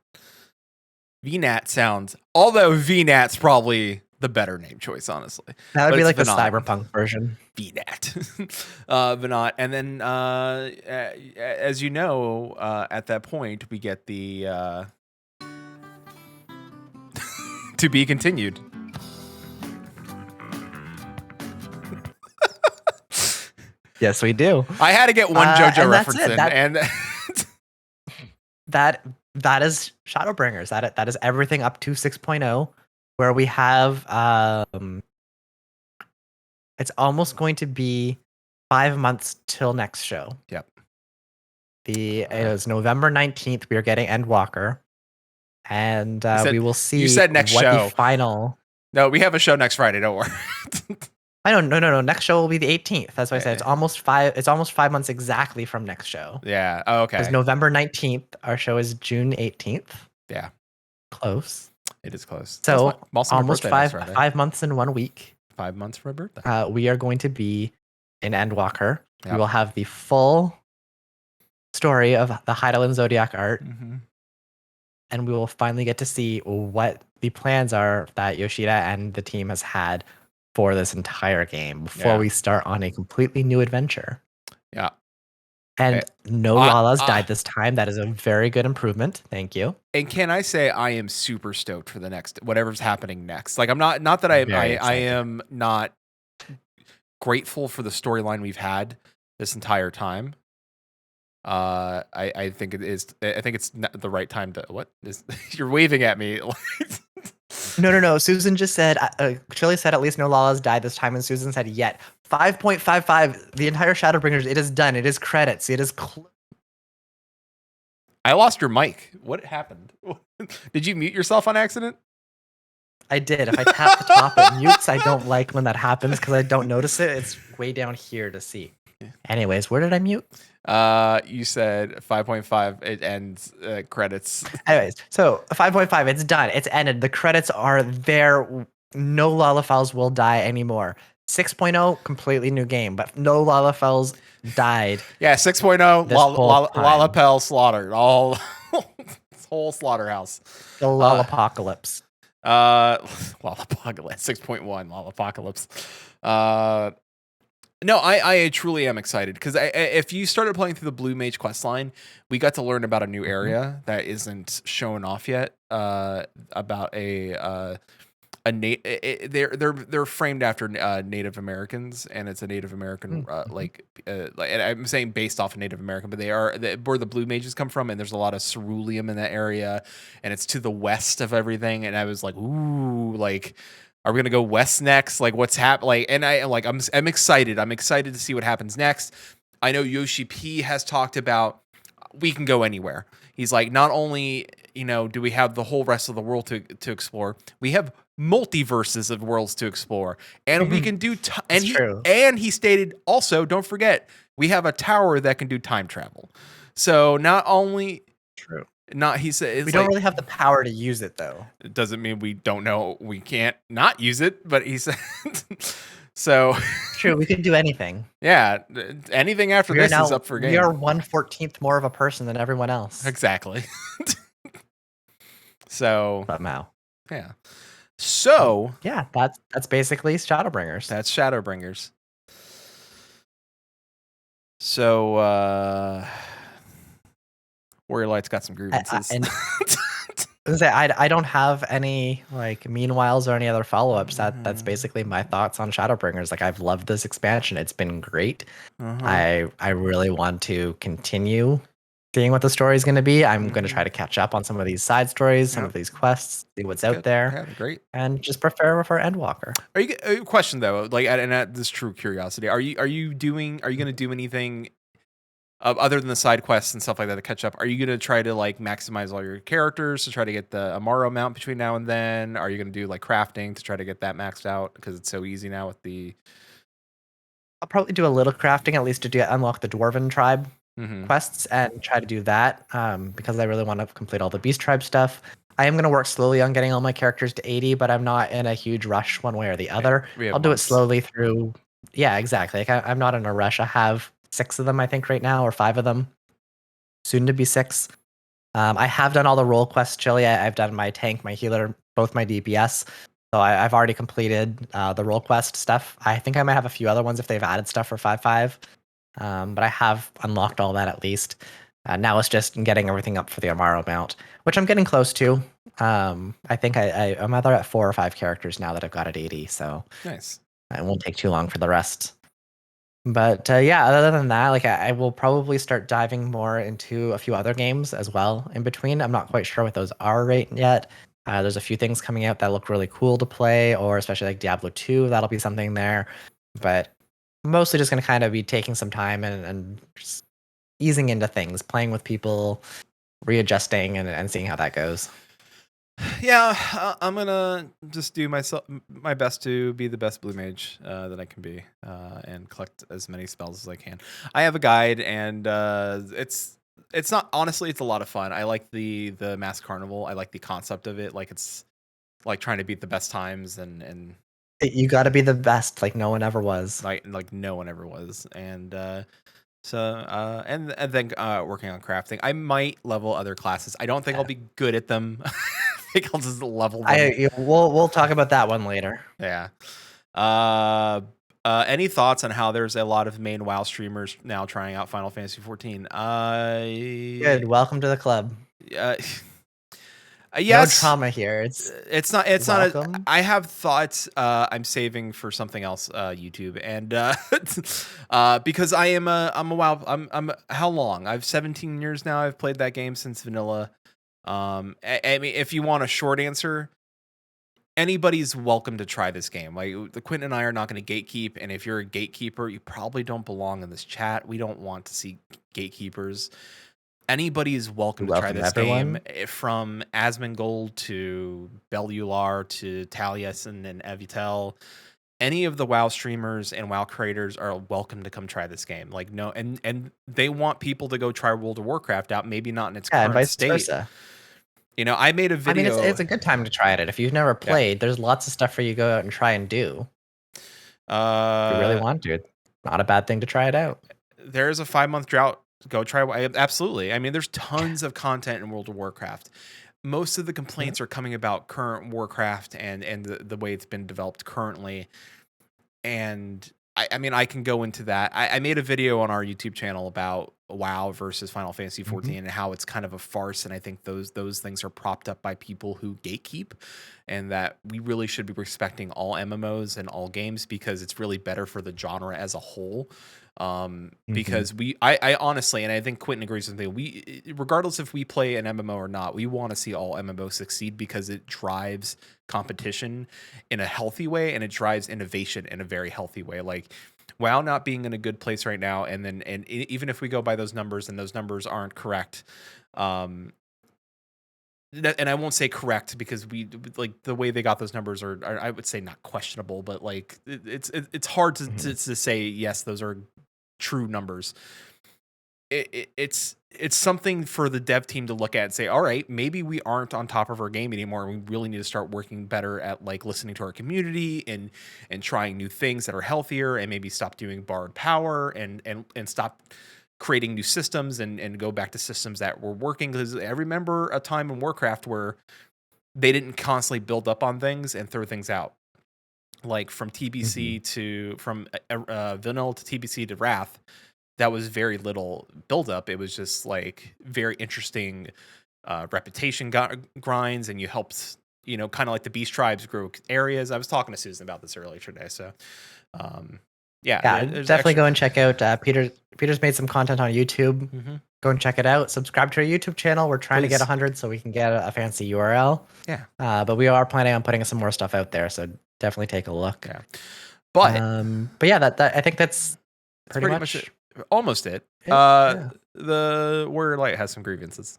VNAT sounds, although VNAT's probably the better name choice, honestly. That would be like Vanat. the cyberpunk version. VNAT. Vanat. And then, as you know, at that point, we get the to be continued. Yes, we do. I had to get one JoJo reference in, and that is Shadowbringers. That is everything up to 6.0, where we have it's almost going to be 5 months till next show. Yep. It was November 19th. We are getting Endwalker, and we will see. You said next show. The final. No, we have a show next Friday. Don't worry. I don't. No. Next show will be the 18th. That's why I said it's almost 5 months exactly from next show. Yeah. Oh, okay. It's November 19th. Our show is June 18th. Yeah. Close. It is close. So almost 5 months in 1 week. 5 months for my birthday. We are going to be in Endwalker. Yep. We will have the full story of the Heidelin Zodiac art. Mm-hmm. And we will finally get to see what the plans are that Yoshida and the team has had for this entire game before we start on a completely new adventure. Yeah. And no Lalas died this time. That is a very good improvement. Thank you. And can I say I am super stoked for the next whatever's happening next. Like I'm not that I am not grateful for the storyline we've had this entire time. I think it is. I think it's the right time to. What is you're waving at me? No. Susan just said. Chili said at least no Lalas died this time, and Susan said yet 5.55. The entire Shadowbringers. It is done. It is credits. It is. I lost your mic. What happened? Did you mute yourself on accident? I did. If I tap the top, it mutes. I don't like when that happens because I don't notice it. It's way down here to see. Anyways, where did I mute? You said 5.5. It ends credits. Anyways, so 5.5. It's done. It's ended. The credits are there. No Lalafels will die anymore. 6.0, completely new game, but no Lalafels died. Yeah, 6.0, Lalapel slaughtered. All whole slaughterhouse. The Lalapocalypse. Lalapocalypse. 6.1, Lalapocalypse. No, I truly am excited because if you started playing through the Blue Mage questline, we got to learn about a new area that isn't shown off yet. About they're framed after Native Americans, and it's a Native American and I'm saying based off of Native American, but they are where the Blue Mages come from, and there's a lot of ceruleum in that area, and it's to the west of everything, and I was like, ooh, like. Are we gonna go west next? Like, what's happening? And I'm excited. I'm excited to see what happens next. I know Yoshi P has talked about we can go anywhere. He's like, not only do we have the whole rest of the world to explore, we have multiverses of worlds to explore, and we can do. And he stated also, don't forget, we have a tower that can do time travel. So not only true. He said we don't really have the power to use it though. It doesn't mean we don't know we can't not use it, but he said so. True, we can do anything. Yeah, anything after this is up for game. We are 1/14 more of a person than everyone else. Exactly. So somehow, yeah. So yeah, that's basically Shadowbringers. that's Shadowbringers. So Warrior Light's got some grievances. I don't have any like meanwhiles or any other follow-ups. That's basically my thoughts on Shadowbringers. Like I've loved this expansion. It's been great. I really want to continue seeing what the story is going to be. I'm going to try to catch up on some of these side stories, some of these quests, see what's out there. Yeah, great. And just prepare for Endwalker. Are you question though? Like, and at this true curiosity, are you going to do anything other than the side quests and stuff like that to catch up? Are you going to try to like maximize all your characters to try to get the Amaro mount between now and then? Are you going to do like crafting to try to get that maxed out because it's so easy now with the? I'll probably do a little crafting at least to unlock the Dwarven tribe quests and try to do that because I really want to complete all the Beast tribe stuff. I am going to work slowly on getting all my characters to 80, but I'm not in a huge rush one way or the other. I'll do it slowly through. Yeah, exactly. Like I'm not in a rush. I have 6 of them, I think, right now, or 5 of them. Soon to be 6. I have done all the role quests, Chili. I've done my tank, my healer, both my DPS. So I've already completed the role quest stuff. I think I might have a few other ones if they've added stuff for 5.5. But I have unlocked all that at least. Now it's just getting everything up for the Amaro mount, which I'm getting close to. I think I'm either at 4 or 5 characters now that I've got at 80. So nice. It won't take too long for the rest. But yeah, other than that, like I will probably start diving more into a few other games as well in between. I'm not quite sure what those are right yet. There's a few things coming out that look really cool to play, or especially like Diablo 2, that'll be something there. But mostly just going to kind of be taking some time and just easing into things, playing with people, readjusting, and seeing how that goes. Yeah, I'm gonna just do my best to be the best blue mage that I can be, and collect as many spells as I can. I have a guide, and it's not, honestly, it's a lot of fun. I like the mass carnival. I like the concept of it. Like it's like trying to beat the best times, and you got to be the best, like no one ever was. Like no one ever was, and and then working on crafting. I might level other classes. I don't think I'll be good at them. I think I'll just level them. We'll talk about that one later. Yeah. Any thoughts on how there's a lot of main WoW streamers now trying out Final Fantasy 14? Good. Welcome to the club. Yes. No trauma here. It's not. I have thoughts. I'm saving for something else. YouTube and because I'm a WoW. I'm how long? I've 17 years now. I've played that game since vanilla. I mean, if you want a short answer, anybody's welcome to try this game. Like the Quinton and I are not going to gatekeep, and if you're a gatekeeper, you probably don't belong in this chat. We don't want to see gatekeepers. Anybody is welcome to try this game, from Asmongold to Belular to Taliesin and Evitel. Any of the WoW streamers and WoW creators are welcome to come try this game. Like no, and they want people to go try World of Warcraft out, maybe not in its current state. Versa. You know, I made a video. I mean, it's a good time to try it. If you've never played, there's lots of stuff for you to go out and try and do. If you really want to, it's not a bad thing to try it out. There's a 5-month drought. Go try. Absolutely. I mean, there's tons of content in World of Warcraft. Most of the complaints are coming about current Warcraft and the way it's been developed currently. And I mean, I can go into that. I made a video on our YouTube channel about WoW versus Final Fantasy 14 and how it's kind of a farce. And I think those things are propped up by people who gatekeep, and that we really should be respecting all MMOs and all games because it's really better for the genre as a whole. Because I honestly, and I think Quinton agrees with me, regardless if we play an MMO or not, we want to see all MMOs succeed because it drives competition in a healthy way and it drives innovation in a very healthy way. Like WoW not being in a good place right now, and even if we go by those numbers and those numbers aren't correct, and I won't say correct because we like the way they got those numbers are I would say not questionable, but like it's hard to say yes, those are true numbers. It's something for the dev team to look at and say, all right, maybe we aren't on top of our game anymore. We really need to start working better at like listening to our community and trying new things that are healthier, and maybe stop doing borrowed power and stop creating new systems and go back to systems that were working. Because I remember a time in Warcraft where they didn't constantly build up on things and throw things out. Like from TBC to from vanilla to TBC to Wrath, that was very little build up. It was just like very interesting reputation grinds, and you helped, you know, kind of like the Beast Tribes grow areas. I was talking to Susan about this earlier today, so yeah, definitely go and check out Peter's made some content on YouTube. Go and check it out. Subscribe to our YouTube channel. We're trying to get 100 so we can get a fancy URL. Yeah. But we are planning on putting some more stuff out there, so definitely take a look. Yeah. But yeah, that I think that's pretty much it. Almost it. The Warrior Light has some grievances.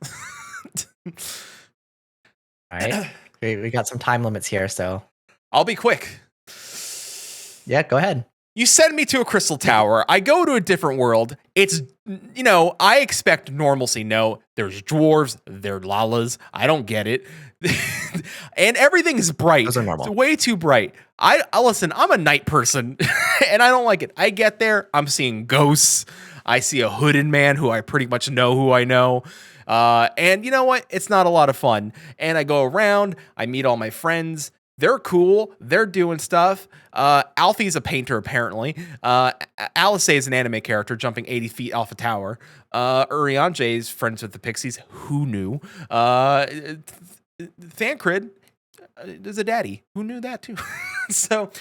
All right. We got some time limits here, so I'll be quick. Yeah, go ahead. You send me to a crystal tower. I go to a different world. It's, you know, I expect normalcy. No, there's dwarves. They're lalas. I don't get it. And everything's bright. Those are normal. It's way too bright. I listen, I'm a night person and I don't like it. I get there. I'm seeing ghosts. I see a hooded man who I pretty much know who I know. And you know what? It's not a lot of fun. And I go around. I meet all my friends. They're cool. They're doing stuff. Alfie's a painter, apparently. Alice is an anime character jumping 80 feet off a tower. Urianje's friends with the Pixies. Who knew? Thancred is a daddy. Who knew that too? So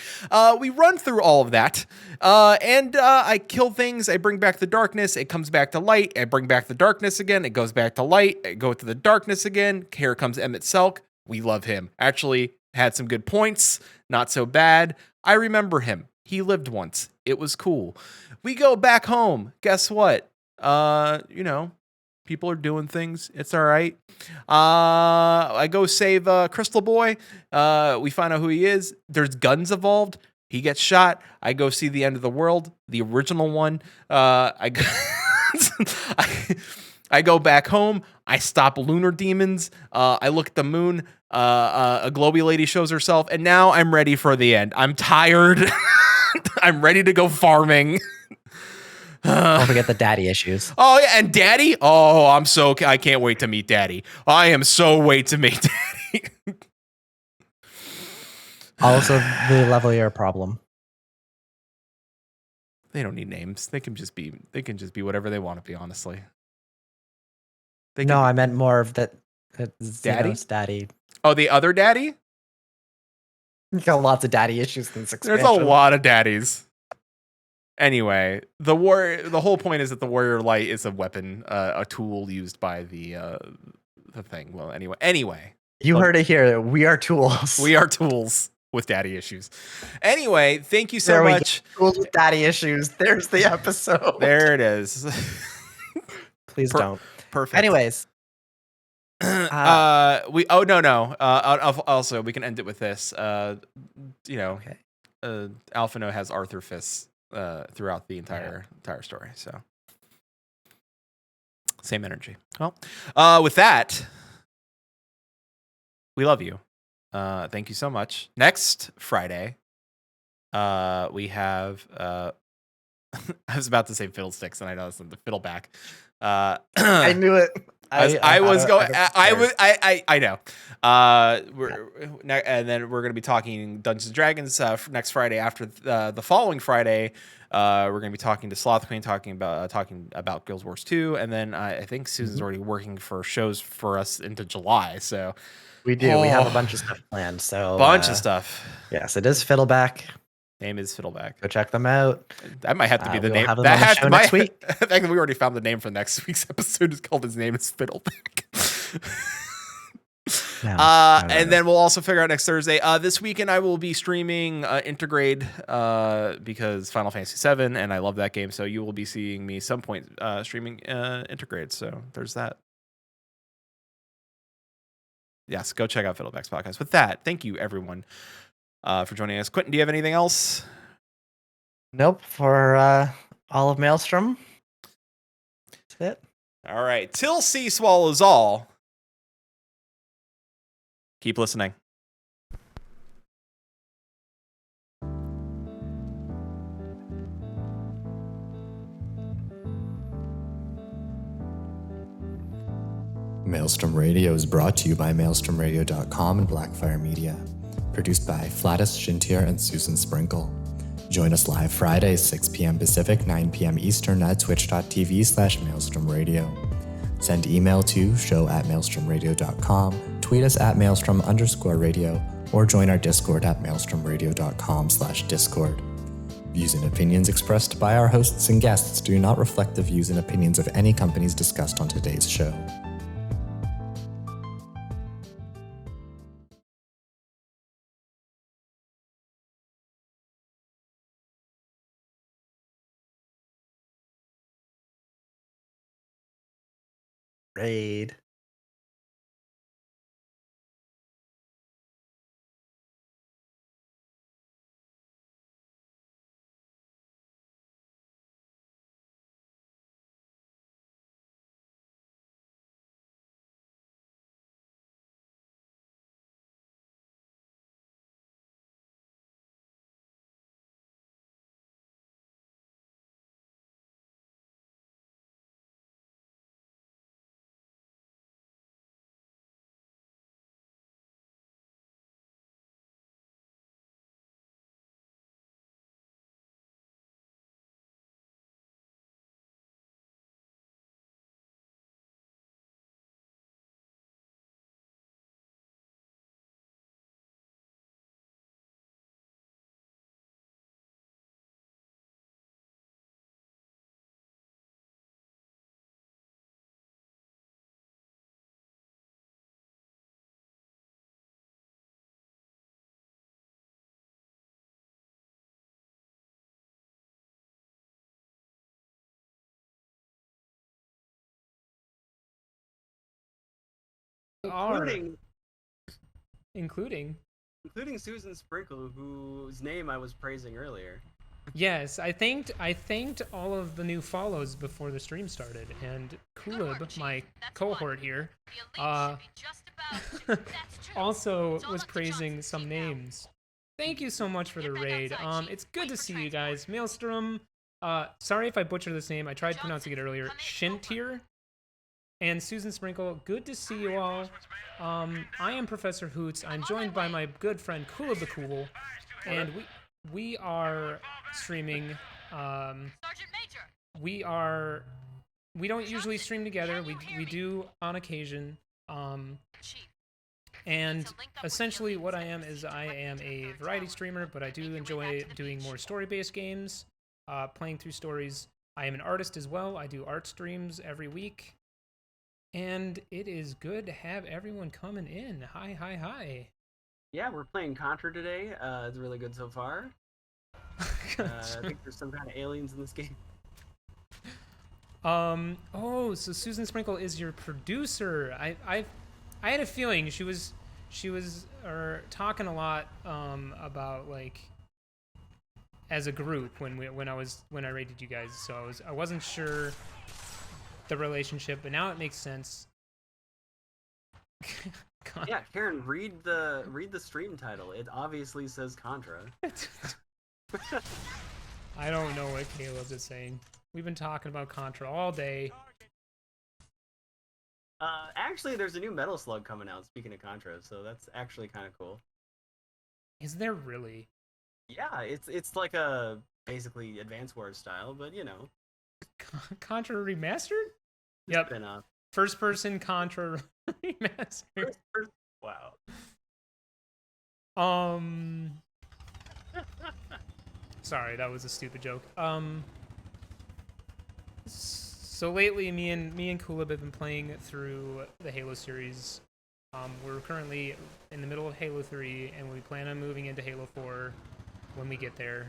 we run through all of that. And I kill things. I bring back the darkness. It comes back to light. I bring back the darkness again. It goes back to light. I go to the darkness again. Here comes Emmett Selk. We love him. Actually, had some good points, not so bad. I remember him. He lived once. It was cool. We go back home. Guess what? You know, people are doing things. It's all right. I go save Crystal Boy. We find out who he is. There's guns involved. He gets shot. I go see the end of the world, the original one. I go back home. I stop lunar demons. I look at the moon. A globy lady shows herself, and now I'm ready for the end. I'm tired. I'm ready to go farming. Don't forget the daddy issues. Oh yeah, and daddy. Oh, I can't wait to meet daddy. I am so wait to meet daddy. Also, the level year problem. They don't need names. They can just be whatever they want to be. Honestly. No, I meant more of that. Daddy. Oh, the other daddy? You got lots of daddy issues in this expansion. There's a lot of daddies. Anyway, the whole point is that the Warrior Light is a weapon, a tool used by the thing. Well, anyway. You heard it here. We are tools. We are tools with daddy issues. Anyway, thank you so much. Tools with daddy issues. There's the episode. There it is. Please don't. Perfect. Anyways. Also we can end it with this. Alphino has Arthur fists throughout the entire story. So same energy. Well, with that, we love you. Thank you so much. Next Friday, we have I was about to say fiddlesticks, and I know it's the fiddleback. I knew it. I know. And then we're going to be talking Dungeons and Dragons next Friday. After the following Friday, we're going to be talking to Sloth Queen, talking about Guild Wars 2, and then I think Susan's already working for shows for us into July. So we do. We have a bunch of stuff planned. So bunch of stuff. Yes, it is Fiddleback. Name is Fiddleback. Go check them out. That might have to be the name. That has to next week. I think we already found the name for next week's episode. Is called His Name is Fiddleback. And then we'll also figure out next Thursday. This weekend I will be streaming Intergrade because Final Fantasy VII, and I love that game. So you will be seeing me some point streaming Intergrade. So there's that. Yes, go check out Fiddleback's podcast. With that, thank you everyone for joining us. Quinton, do you have anything else? Nope. For all of Maelstrom. That's it. All right. Till C swallows all. Keep listening. Maelstrom Radio is brought to you by maelstromradio.com and Blackfire Media. Produced by Flatus, Shintir, and Susan Sprinkle. Join us live Fridays, 6 p.m. Pacific, 9 p.m. Eastern at twitch.tv/Maelstrom Radio. Send email to show@maelstromradio.com, tweet us at maelstrom_radio, or join our Discord at maelstromradio.com/discord. Views and opinions expressed by our hosts and guests do not reflect the views and opinions of any companies discussed on today's show. Raid. Including Susan Sprinkle, whose name I was praising earlier. Yes, I thanked all of the new follows before the stream started, and Kulib, my cohort here, also was praising some names. Thank you so much for the raid. It's good to see you guys. Maelstrom, sorry if I butchered this name. I tried pronouncing it earlier. Shintir. And Susan Sprinkle, good to see you all. I am Professor Hoots. I'm joined by my good friend Kulib the Cool, and we are streaming. We don't usually stream together. We do on occasion. And essentially, what I am is I am a variety streamer, but I do enjoy doing more story-based games, playing through stories. I am an artist as well. I do art streams every week. And it is good to have everyone coming in. Hi. Yeah, we're playing Contra today. It's really good so far. I think there's some kind of aliens in this game. Oh, so Susan Sprinkle is your producer. I had a feeling she was talking a lot about like as a group when I rated you guys. So I wasn't sure the relationship, but now it makes sense. Yeah, Karen, read the stream title. It obviously says Contra. I don't know what Caleb is saying. We've been talking about Contra all day. Actually, there's a new Metal Slug coming out, speaking of Contra, so that's actually kind of cool. Is there really? Yeah, it's like a basically Heavensward style, but you know. Contra remastered? Yep. First person Contra remastered. Wow. Sorry, that was a stupid joke. So lately, me and Kulib have been playing through the Halo series. We're currently in the middle of Halo 3, and we plan on moving into Halo 4 when we get there.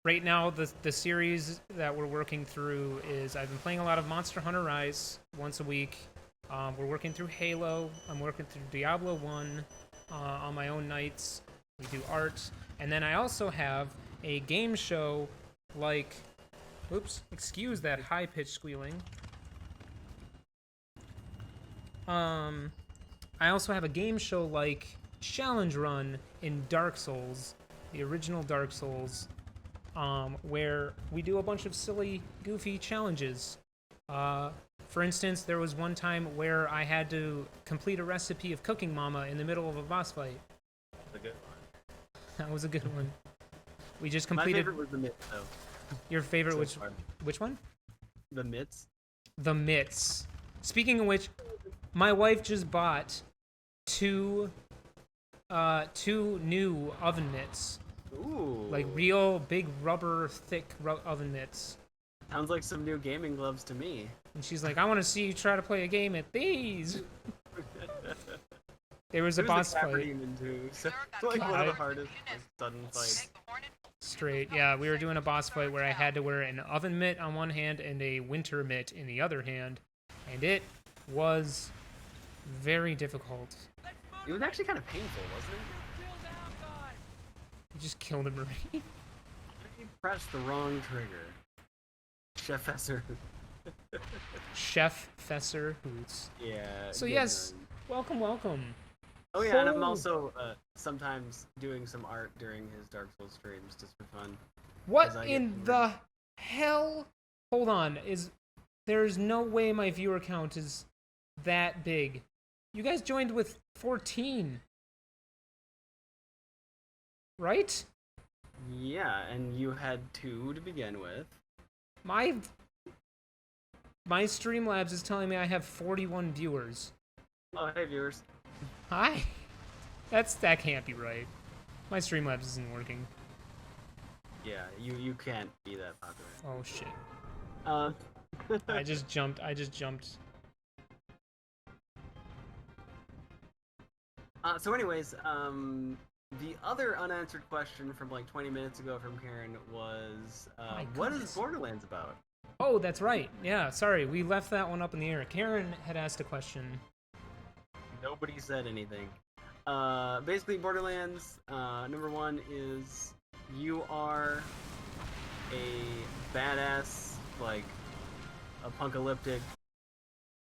Right now, the series that we're working through is I've been playing a lot of Monster Hunter Rise once a week. We're working through Halo. I'm working through Diablo 1 on my own nights. We do art. And then I also have a game show like... Oops, excuse that high-pitched squealing. I also have a game show like Challenge Run in Dark Souls, the original Dark Souls. where we do a bunch of silly, goofy challenges. For instance, there was one time where I had to complete a recipe of Cooking Mama in the middle of a boss fight. That's a good one. That was a good one. We just My completed. favorite was the mitts, though. Your favorite, So far. which one? The mitts. The mitts. Speaking of which, my wife just bought two new oven mitts. Ooh. Like real big rubber thick oven mitts. Sounds like some new gaming gloves to me. And she's like, I want to see you try to play a game at these. There was a boss fight. Demon too. So, like one of the hardest sudden fights. Straight, yeah. We were doing a boss fight where I had to wear an oven mitt on one hand and a winter mitt in the other hand. And it was very difficult. It was actually kind of painful, wasn't it? You just killed a marine. You pressed the wrong trigger. Chef Fesser. Chef Fesser Hoots. Yeah. So good yes, one. welcome. Oh yeah, and I'm Oh. also sometimes doing some art during his Dark Souls streams just for fun. What As I in get the hell? Hold on, there's no way my viewer count is that big. You guys joined with 14. Right? Yeah, and you had 2 to begin with. My Streamlabs is telling me I have 41 viewers. Oh, hey viewers. Hi. That can't be right. My Streamlabs isn't working. Yeah, you can't be that popular. Oh shit. Uh, I just jumped. So anyways, the other unanswered question from like 20 minutes ago from Karen was, My what goodness. is Borderlands about? Oh, that's right. Yeah, sorry. We left that one up in the air. Karen had asked a question. Nobody said anything. Basically, Borderlands, number 1 is you are a badass, like, apocalyptic